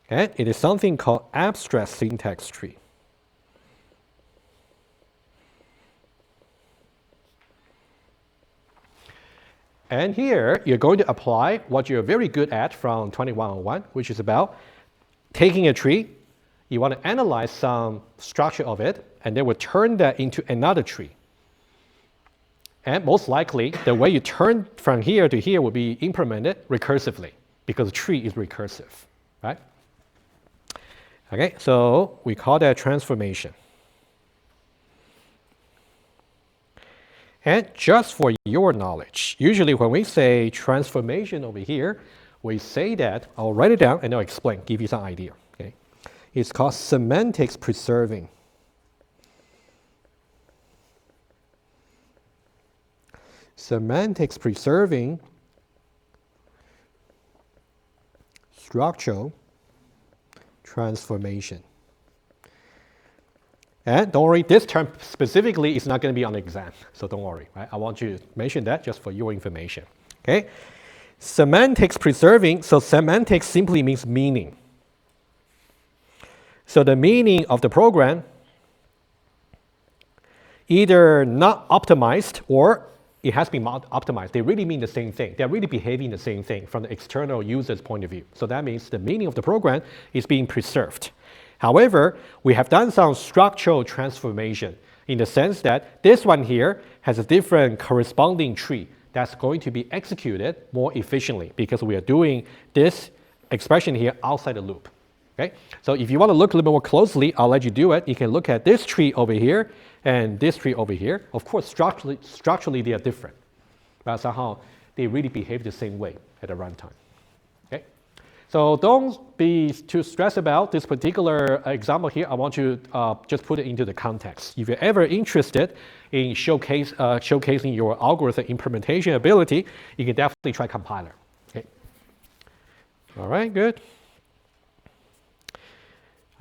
And it is something called abstract syntax tree. And here, you're going to apply what you're very good at from 2101, which is about taking a tree, you want to analyze some structure of it, and then we'll turn that into another tree. And most likely, the way you turn from here to here will be implemented recursively, because the tree is recursive, right? Okay, so we call that transformation. And just for your knowledge, usually when we say transformation over here, we say that, I'll write it down and I'll explain, give you some idea. Okay? It's called semantics preserving. Semantics preserving structural transformation. And don't worry, this term specifically is not going to be on the exam, so don't worry. Right? I want you to mention that just for your information. Okay? Semantics preserving, so semantics simply means meaning. So the meaning of the program either not optimized or it has been optimized. They really mean the same thing. They're really behaving the same thing from the external user's point of view. So that means the meaning of the program is being preserved. However, we have done some structural transformation in the sense that this one here has a different corresponding tree that's going to be executed more efficiently because we are doing this expression here outside the loop. Okay? So if you want to look a little bit more closely, I'll let you do it. You can look at this tree over here and this tree over here. Of course, structurally they are different, but somehow they really behave the same way at the runtime. Okay? So don't be too stressed about this particular example here. I want you to just put it into the context. If you're ever interested in showcasing your algorithm implementation ability, you can definitely try compiler. Okay. All right, good.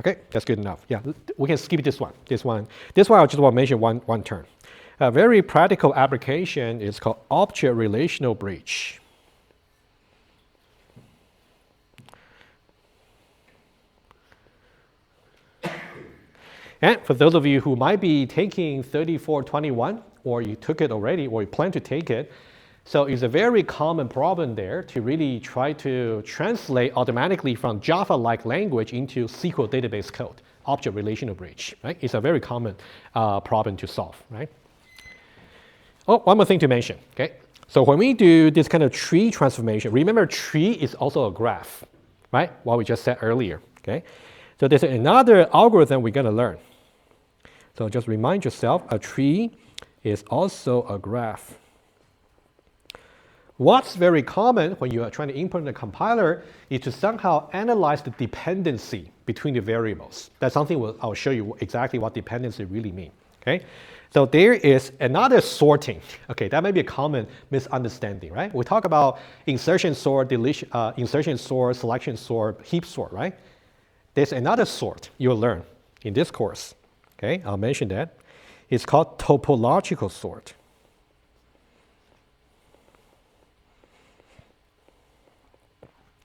Okay, that's good enough. Yeah, we can skip this one. This one I just want to mention one term. A very practical application is called object relational bridge. And for those of you who might be taking 3421, or you took it already, or you plan to take it, so it's a very common problem there to really try to translate automatically from Java-like language into SQL database code, object relational bridge, right? It's a very common problem to solve, right? Oh, one more thing to mention, okay? So when we do this kind of tree transformation, remember tree is also a graph, right? What we just said earlier, okay? So there's another algorithm we're gonna learn. So just remind yourself, a tree is also a graph. What's very common when you are trying to implement a compiler is to somehow analyze the dependency between the variables. That's something I'll show you exactly what dependency really means. Okay? So there is another sorting. Okay, that may be a common misunderstanding, right? We talk about insertion sort, deletion, insertion sort, selection sort, heap sort, right? There's another sort you'll learn in this course. Okay, I'll mention that. It's called topological sort.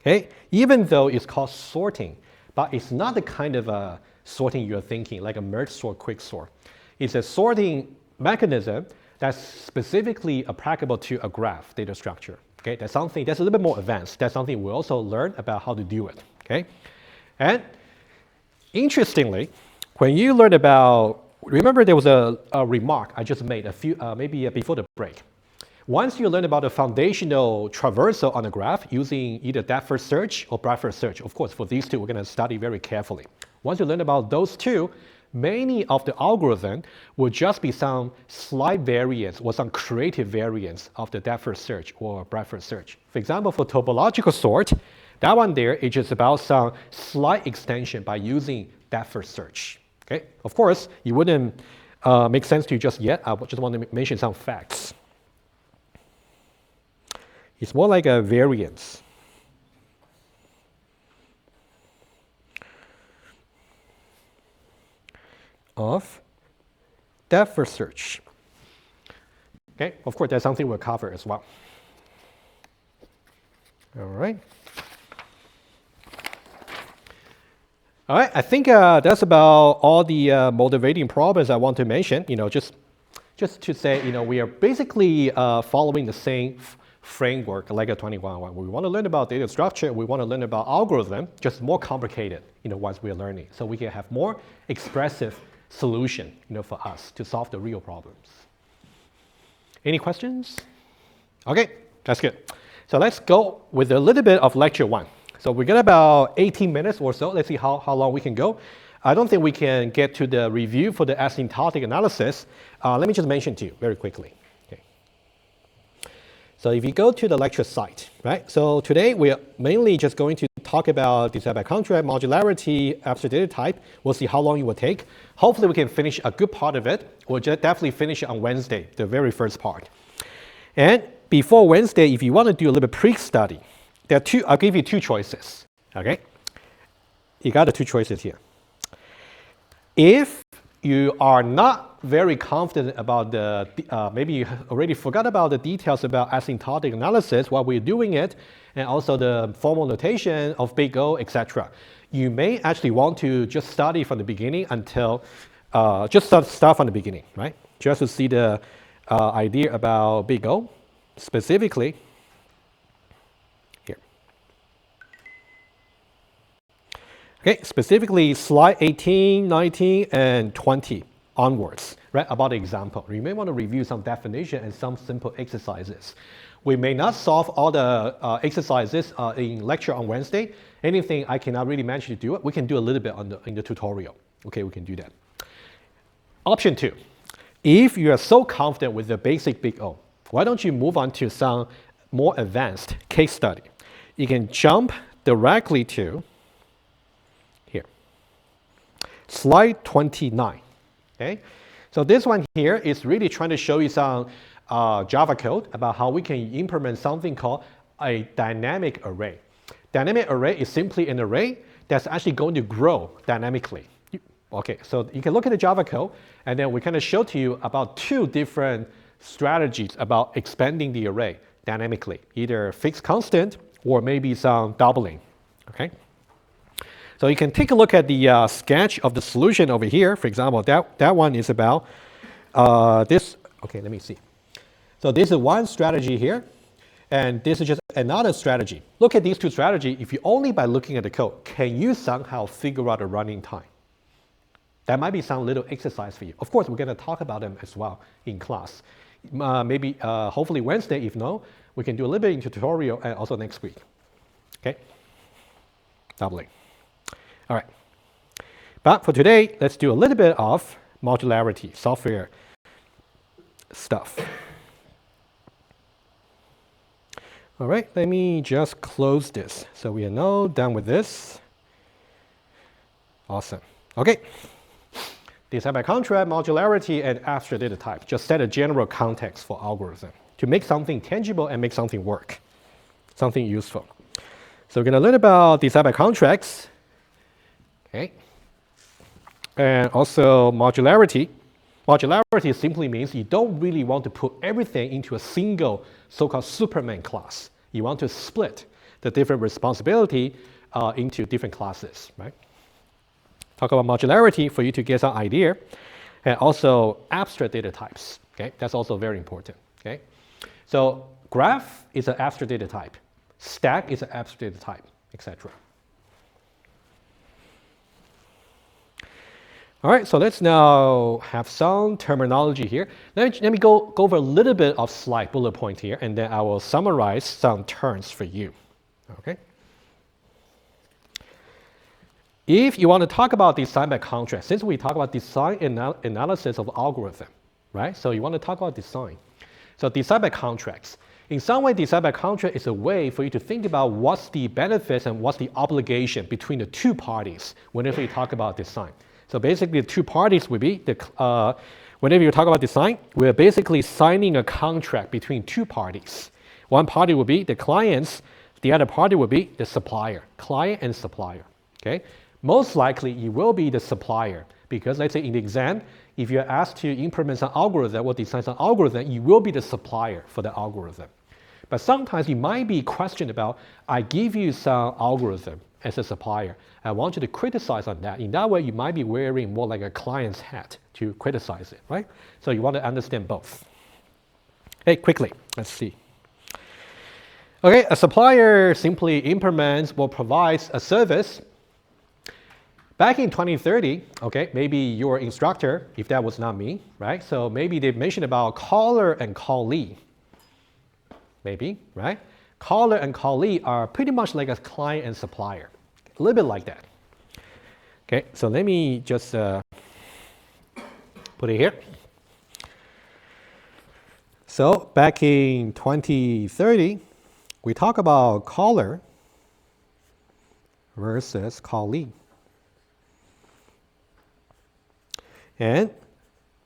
Okay, even though it's called sorting, but it's not the kind of sorting you're thinking, like a merge sort, quick sort. It's a sorting mechanism that's specifically applicable to a graph data structure. Okay, that's something that's a little bit more advanced. That's something we also learn about how to do it. Okay, and interestingly, when you learn about, remember there was a remark I just made a few maybe before the break. Once you learn about the foundational traversal on the graph using either depth first search or breadth first search, of course, for these two, we're going to study very carefully. Once you learn about those two, many of the algorithm will just be some slight variants or some creative variants of the depth first search or breadth first search. For example, for topological sort, that one there is just about some slight extension by using depth first search. Okay? Of course, it wouldn't make sense to you just yet. I just want to mention some facts. It's more like a variance. Of depth first search. Okay, of course, that's something we'll cover as well. All right. All right, I think that's about all the motivating problems I want to mention. Just to say, we are basically following the same framework like a 2101. We want to learn about data structure. We want to learn about algorithm, just more complicated, once we're learning. So we can have more expressive solution, for us to solve the real problems. Any questions? Okay, that's good. So let's go with a little bit of lecture 1. So we got about 18 minutes or so. Let's see how long we can go. I don't think we can get to the review for the asymptotic analysis. Let me just mention to you very quickly. Okay. So if you go to the lecture site, right? So today we are mainly just going to talk about design by contract, modularity, abstract data type. We'll see how long it will take. Hopefully we can finish a good part of it. We'll just definitely finish it on Wednesday, the very first part. And before Wednesday, if you want to do a little bit pre-study, I'll give you 2 choices, okay? You got the 2 choices here. If you are not very confident about maybe you already forgot about the details about asymptotic analysis while we're doing it, and also the formal notation of big O, etc. You may actually want to just study from the beginning until, just start from the beginning, right? Just to see the idea about big O, specifically. Okay, specifically slide 18, 19, and 20 onwards, right, about the example. You may want to review some definition and some simple exercises. We may not solve all the exercises in lecture on Wednesday. Anything I cannot really manage to do it, we can do a little bit in the tutorial. Okay, we can do that. Option 2, if you are so confident with the basic big O, why don't you move on to some more advanced case study? You can jump directly to slide 29, okay? So this one here is really trying to show you some Java code about how we can implement something called a dynamic array. Dynamic array is simply an array that's actually going to grow dynamically. Okay, so you can look at the Java code, and then we kind of show to you about 2 different strategies about expanding the array dynamically, either fixed constant or maybe some doubling, okay? So you can take a look at the sketch of the solution over here. For example, that one is about this. Okay, let me see. So this is one strategy here, and this is just another strategy. Look at these 2 strategies. If you only by looking at the code, can you somehow figure out the running time? That might be some little exercise for you. Of course, we're going to talk about them as well in class. Maybe, hopefully Wednesday. If no, we can do a little bit in tutorial and also next week. Okay, doubling. All right, but for today, let's do a little bit of modularity, software stuff. All right, let me just close this. So we are now done with this. Awesome. Okay, design by contract, modularity, and abstract data type. Just set a general context for algorithm to make something tangible and make something work, something useful. So we're going to learn about design by contracts. Okay, and also modularity. Modularity simply means you don't really want to put everything into a single so-called Superman class. You want to split the different responsibility into different classes, right? Talk about modularity for you to get some idea, and also abstract data types. Okay, that's also very important. Okay, so graph is an abstract data type, stack is an abstract data type, etc. All right, so let's now have some terminology here. Let me go over a little bit of slide bullet point here, and then I will summarize some terms for you. Okay. If you want to talk about design by contract, since we talk about design analysis of algorithm, right? So you want to talk about design. So design by contracts. In some way, design by contract is a way for you to think about what's the benefits and what's the obligation between the 2 parties whenever you talk about design. So basically, the 2 parties will be, whenever you talk about design, we're basically signing a contract between 2 parties. One party will be the clients, the other party will be the supplier, client and supplier, okay? Most likely, it will be the supplier, Because let's say in the exam, if you're asked to implement some algorithm or design some algorithm, you will be the supplier for the algorithm. But sometimes you might be questioned about, I give you some algorithm as a supplier. I want you to criticize on that. In that way, you might be wearing more like a client's hat to criticize it, right? So you want to understand both. Okay, quickly, let's see. Okay, a supplier simply implements or provides a service. Back in 2030, okay, maybe your instructor, if that was not me, right? So maybe they mentioned about caller and callee. Maybe, right? Caller and callee are pretty much like a client and supplier. A little bit like that. Okay, so let me just put it here. So back in 2030, we talk about caller versus callee. And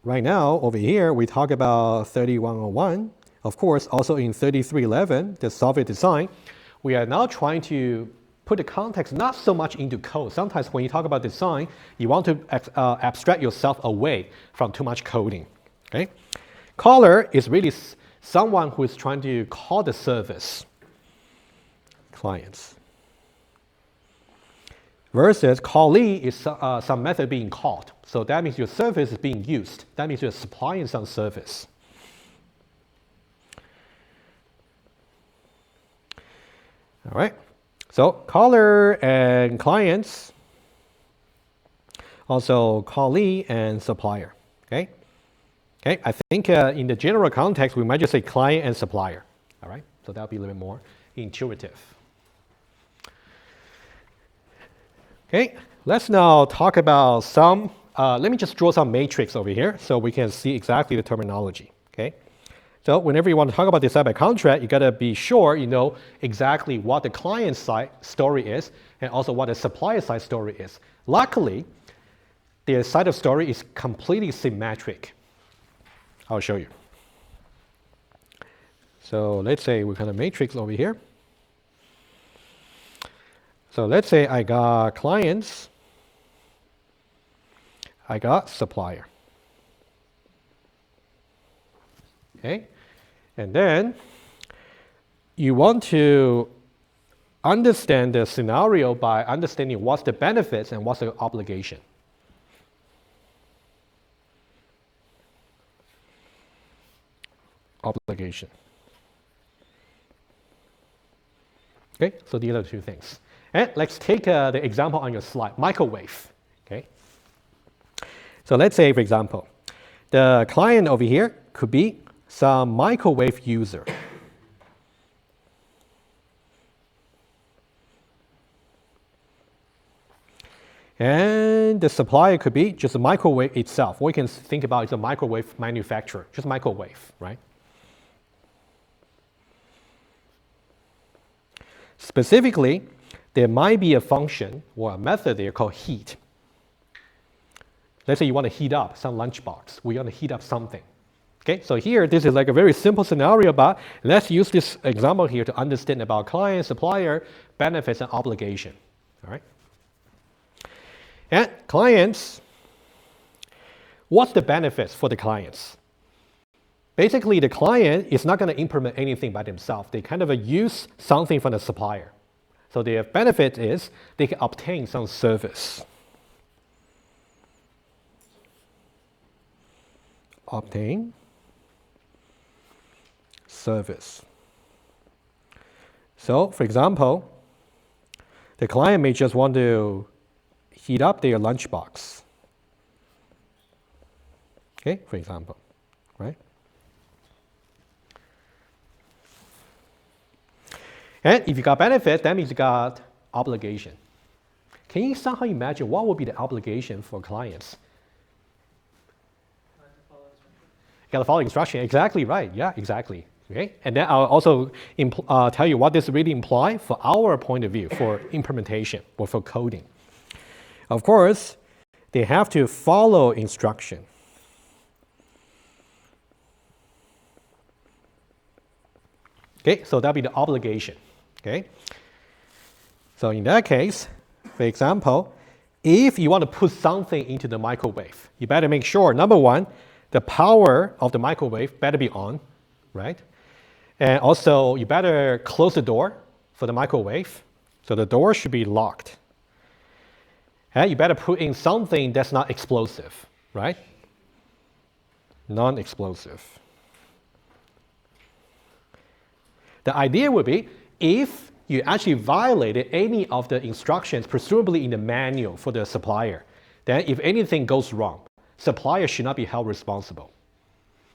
right now, over here, we talk about 3101. Of course, also in 3311, the software design, we are now trying to put the context not so much into code. Sometimes when you talk about design, you want to abstract yourself away from too much coding. Okay? Caller is really someone who is trying to call the service, clients. Versus callee is some method being called. So that means your service is being used. That means you're supplying some service. All right, so caller and clients, also callee and supplier, okay? Okay, I think in the general context, we might just say client and supplier, all right? So that'll be a little bit more intuitive. Okay, let's now talk about some, let me just draw some matrix over here so we can see exactly the terminology, okay? So whenever you want to talk about design by contract, you gotta be sure you know exactly what the client side story is and also what the supplier side story is. Luckily, the side of story is completely symmetric. I'll show you. So let's say we kind of matrix over here. So let's say I got clients, I got supplier. Okay, and then you want to understand the scenario by understanding what's the benefits and what's the obligation. Obligation. Okay, so these are the two things. And let's take the example on your slide, microwave. Okay, so let's say, for example, the client over here could be some microwave user. And the supplier could be just a microwave itself. What you can think about is a microwave manufacturer, just microwave, right? Specifically, there might be a function or a method there called heat. Let's say you want to heat up some lunchbox. We want to heat up something. Okay, so here, this is like a very simple scenario, but let's use this example here to understand about client, supplier, benefits, and obligation. All right. And clients, what's the benefits for the clients? Basically, the client is not going to implement anything by themselves. They kind of use something from the supplier. So their benefit is they can obtain some service. Obtain service. So, for example, the client may just want to heat up their lunchbox. Okay, for example, right? And if you got benefit, that means you got obligation. Can you somehow imagine what would be the obligation for clients? You got to follow instruction. Exactly right. Yeah, exactly. Okay, and then I'll also tell you what this really implies for our point of view for implementation or for coding. Of course, they have to follow instruction. Okay, so that'll be the obligation. Okay, so in that case, for example, if you want to put something into the microwave, you better make sure, number one, the power of the microwave better be on, right? And also, you better close the door for the microwave. So the door should be locked. And you better put in something that's not explosive, right? Non-explosive. The idea would be if you actually violated any of the instructions, presumably in the manual for the supplier, then if anything goes wrong, supplier should not be held responsible.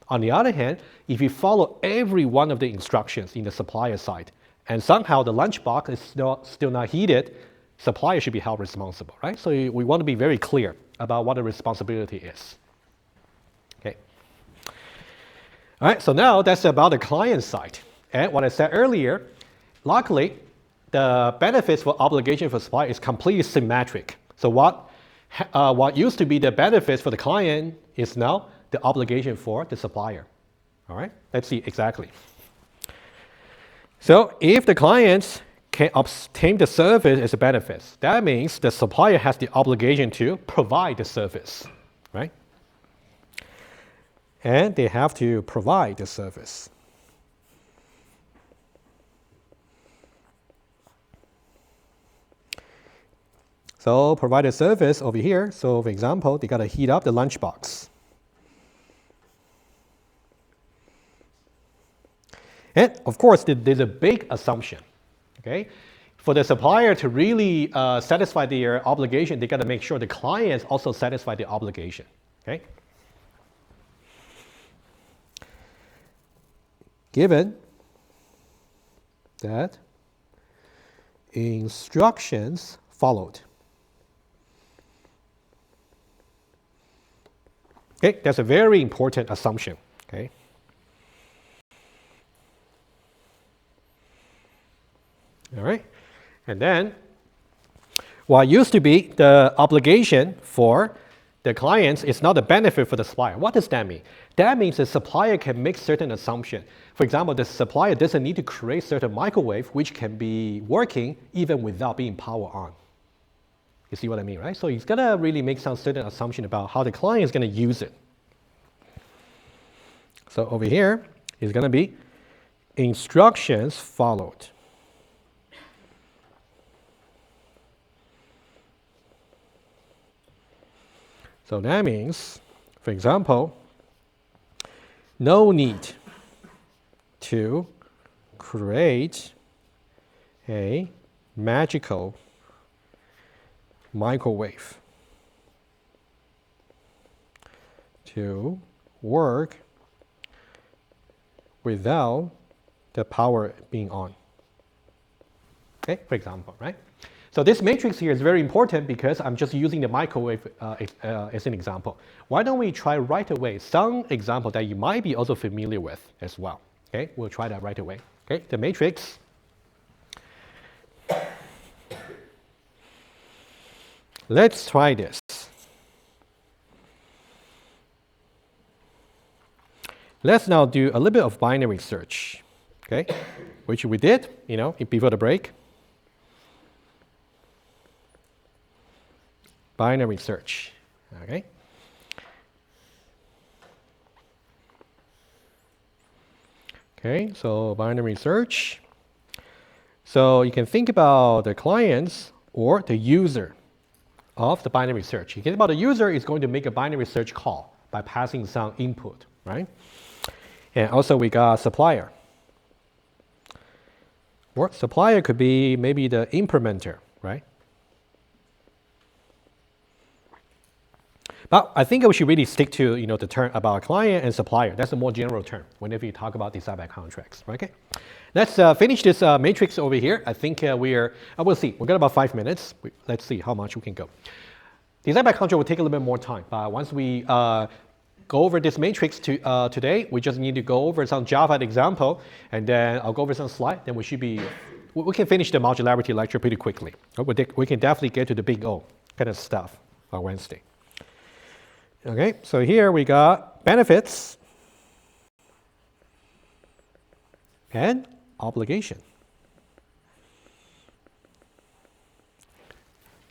On the other hand, if you follow every one of the instructions in the supplier side, and somehow the lunchbox is still not heated, supplier should be held responsible, right? So we want to be very clear about what the responsibility is. Okay. All right, so now that's about the client side. And what I said earlier, luckily, the benefits for obligation for supplier is completely symmetric. So what used to be the benefits for the client is now the obligation for the supplier. All right, let's see exactly. So if the clients can obtain the service as a benefit, that means the supplier has the obligation to provide the service, right? And they have to provide the service. So provide a service over here. So for example, they got to heat up the lunchbox. And of course, there's a big assumption. Okay, for the supplier to really satisfy their obligation, they got to make sure the clients also satisfy the obligation. Okay. Given that instructions followed. Okay, that's a very important assumption. Okay. All right, and then what used to be the obligation for the clients is not a benefit for the supplier. What does that mean? That means the supplier can make certain assumptions. For example, the supplier doesn't need to create certain microwave which can be working even without being power on. You see what I mean, right? So he's gonna really make some certain assumption about how the client is gonna use it. So over here is gonna be instructions followed. So that means, for example, no need to create a magical microwave to work without the power being on. Okay, for example, right? So this matrix here is very important because I'm just using the microwave as an example. Why don't we try right away some example that you might be also familiar with as well. Okay, we'll try that right away. Okay, the matrix. Let's try this. Let's now do a little bit of binary search, okay, which we did, before the break. Binary search, okay. Okay, so binary search. So you can think about the clients or the user of the binary search. You think about the user is going to make a binary search call by passing some input, right? And also we got supplier. Or supplier could be maybe the implementer, right? But I think we should really stick to the term about client and supplier. That's a more general term whenever you talk about design by contracts. Okay, let's finish this matrix over here. I think we'll see. We've got about 5 minutes. Let's see how much we can go. Design by contract will take a little bit more time. But once we go over this matrix today, we just need to go over some Java example, and then I'll go over some slides. Then we can finish the modularity lecture pretty quickly. We can definitely get to the big O kind of stuff on Wednesday. Okay, so here we got benefits and obligation.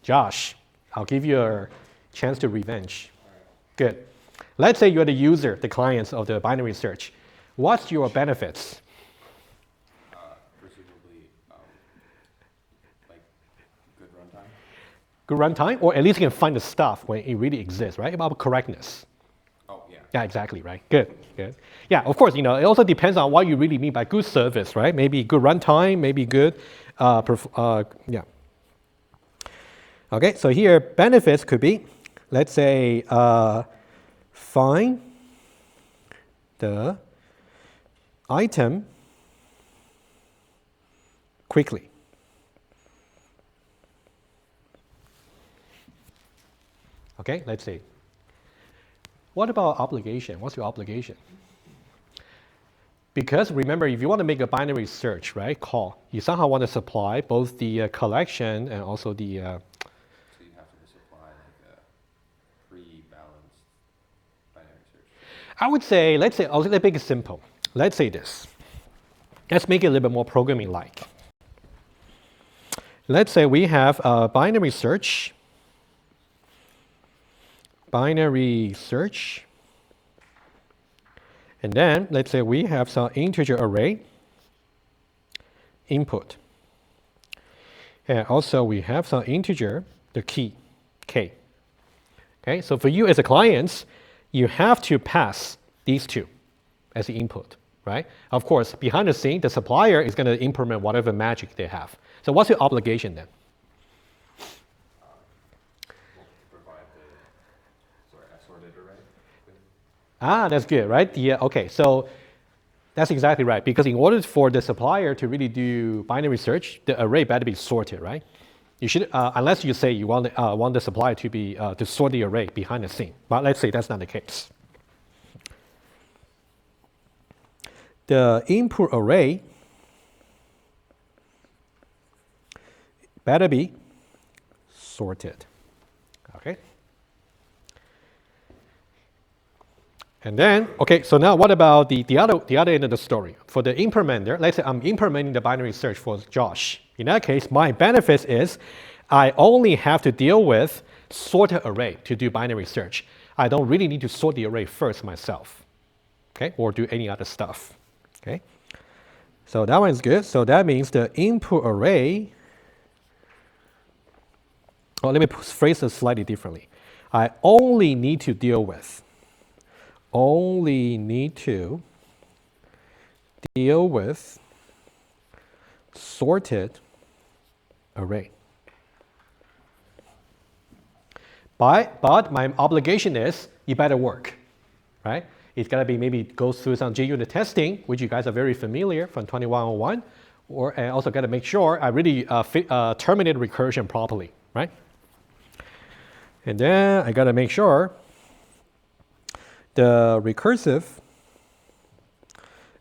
Josh, I'll give you a chance to revenge. Good. Let's say you're the user, the clients of the binary search. What's your benefits? Presumably, like good runtime. Good runtime, or at least you can find the stuff when it really exists, right? About correctness. Oh, yeah. Yeah, exactly, right? Good, good. Yeah, of course, it also depends on what you really mean by good service, right? Maybe good runtime, maybe good, yeah. Okay, so here benefits could be, let's say, find the item quickly. Okay, let's see. What about obligation? What's your obligation? Because remember, if you want to make a binary search, right, call, you somehow want to supply both the collection and also the. So you have to supply like a pre-balanced binary search. I would say, let's make it simple. Let's say this. Let's make it a little bit more programming-like. Let's say we have a binary search. And then let's say we have some integer array input. And also we have some integer, the key, k. Okay, so for you as a client, you have to pass these two as the input, right? Of course, behind the scene, the supplier is going to implement whatever magic they have. So what's your obligation then? Ah, that's good, right? Yeah, okay, so that's exactly right. Because in order for the supplier to really do binary search, the array better be sorted, right? You should, unless you say you want the supplier to be to sort the array behind the scene. But let's say that's not the case. The input array better be sorted. Okay. And then, okay, so now what about the other end of the story? For the implementer, let's say I'm implementing the binary search for Josh. In that case, my benefit is I only have to deal with sorted array to do binary search. I don't really need to sort the array first myself, okay, or do any other stuff, okay? So that one is good. So that means the input array, oh, let me phrase it slightly differently. I only need to deal with sorted array. But my obligation is you better work, right? It's got to be maybe go through some JUnit testing, which you guys are very familiar from 2101, and also got to make sure I really terminate recursion properly, right? And then I got to make sure the recursive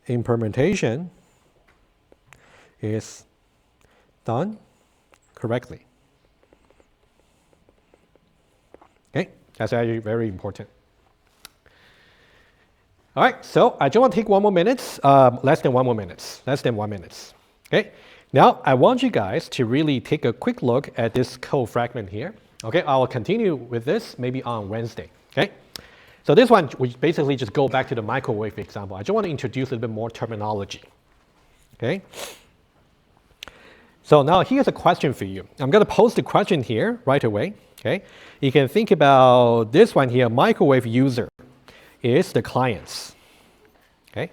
implementation is done correctly. Okay, that's actually very important. All right, so I just want to take 1 more minute, less than 1 more minute, Okay, now I want you guys to really take a quick look at this code fragment here. Okay, I will continue with this maybe on Wednesday. Okay. So this one, we basically just go back to the microwave example. I just want to introduce a little bit more terminology, okay? So now here's a question for you. I'm going to post the question here right away, okay? You can think about this one here, microwave user is the clients, okay?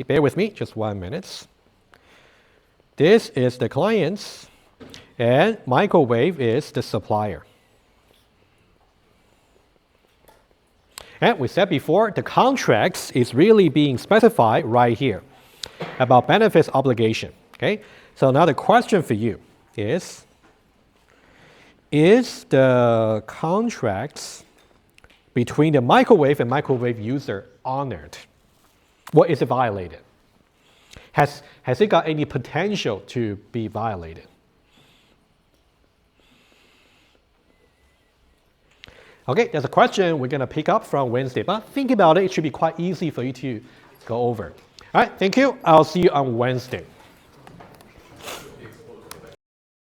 Bear with me, just 1 minute. This is the clients, and microwave is the supplier. And we said before, the contracts is really being specified right here about benefits obligation, okay? So now the question for you is the contracts between the microwave and microwave user honored? What is it violated? Has it got any potential to be violated? Okay, there's a question we're going to pick up from Wednesday, but think about it. It should be quite easy for you to go over. All right, thank you. I'll see you on Wednesday.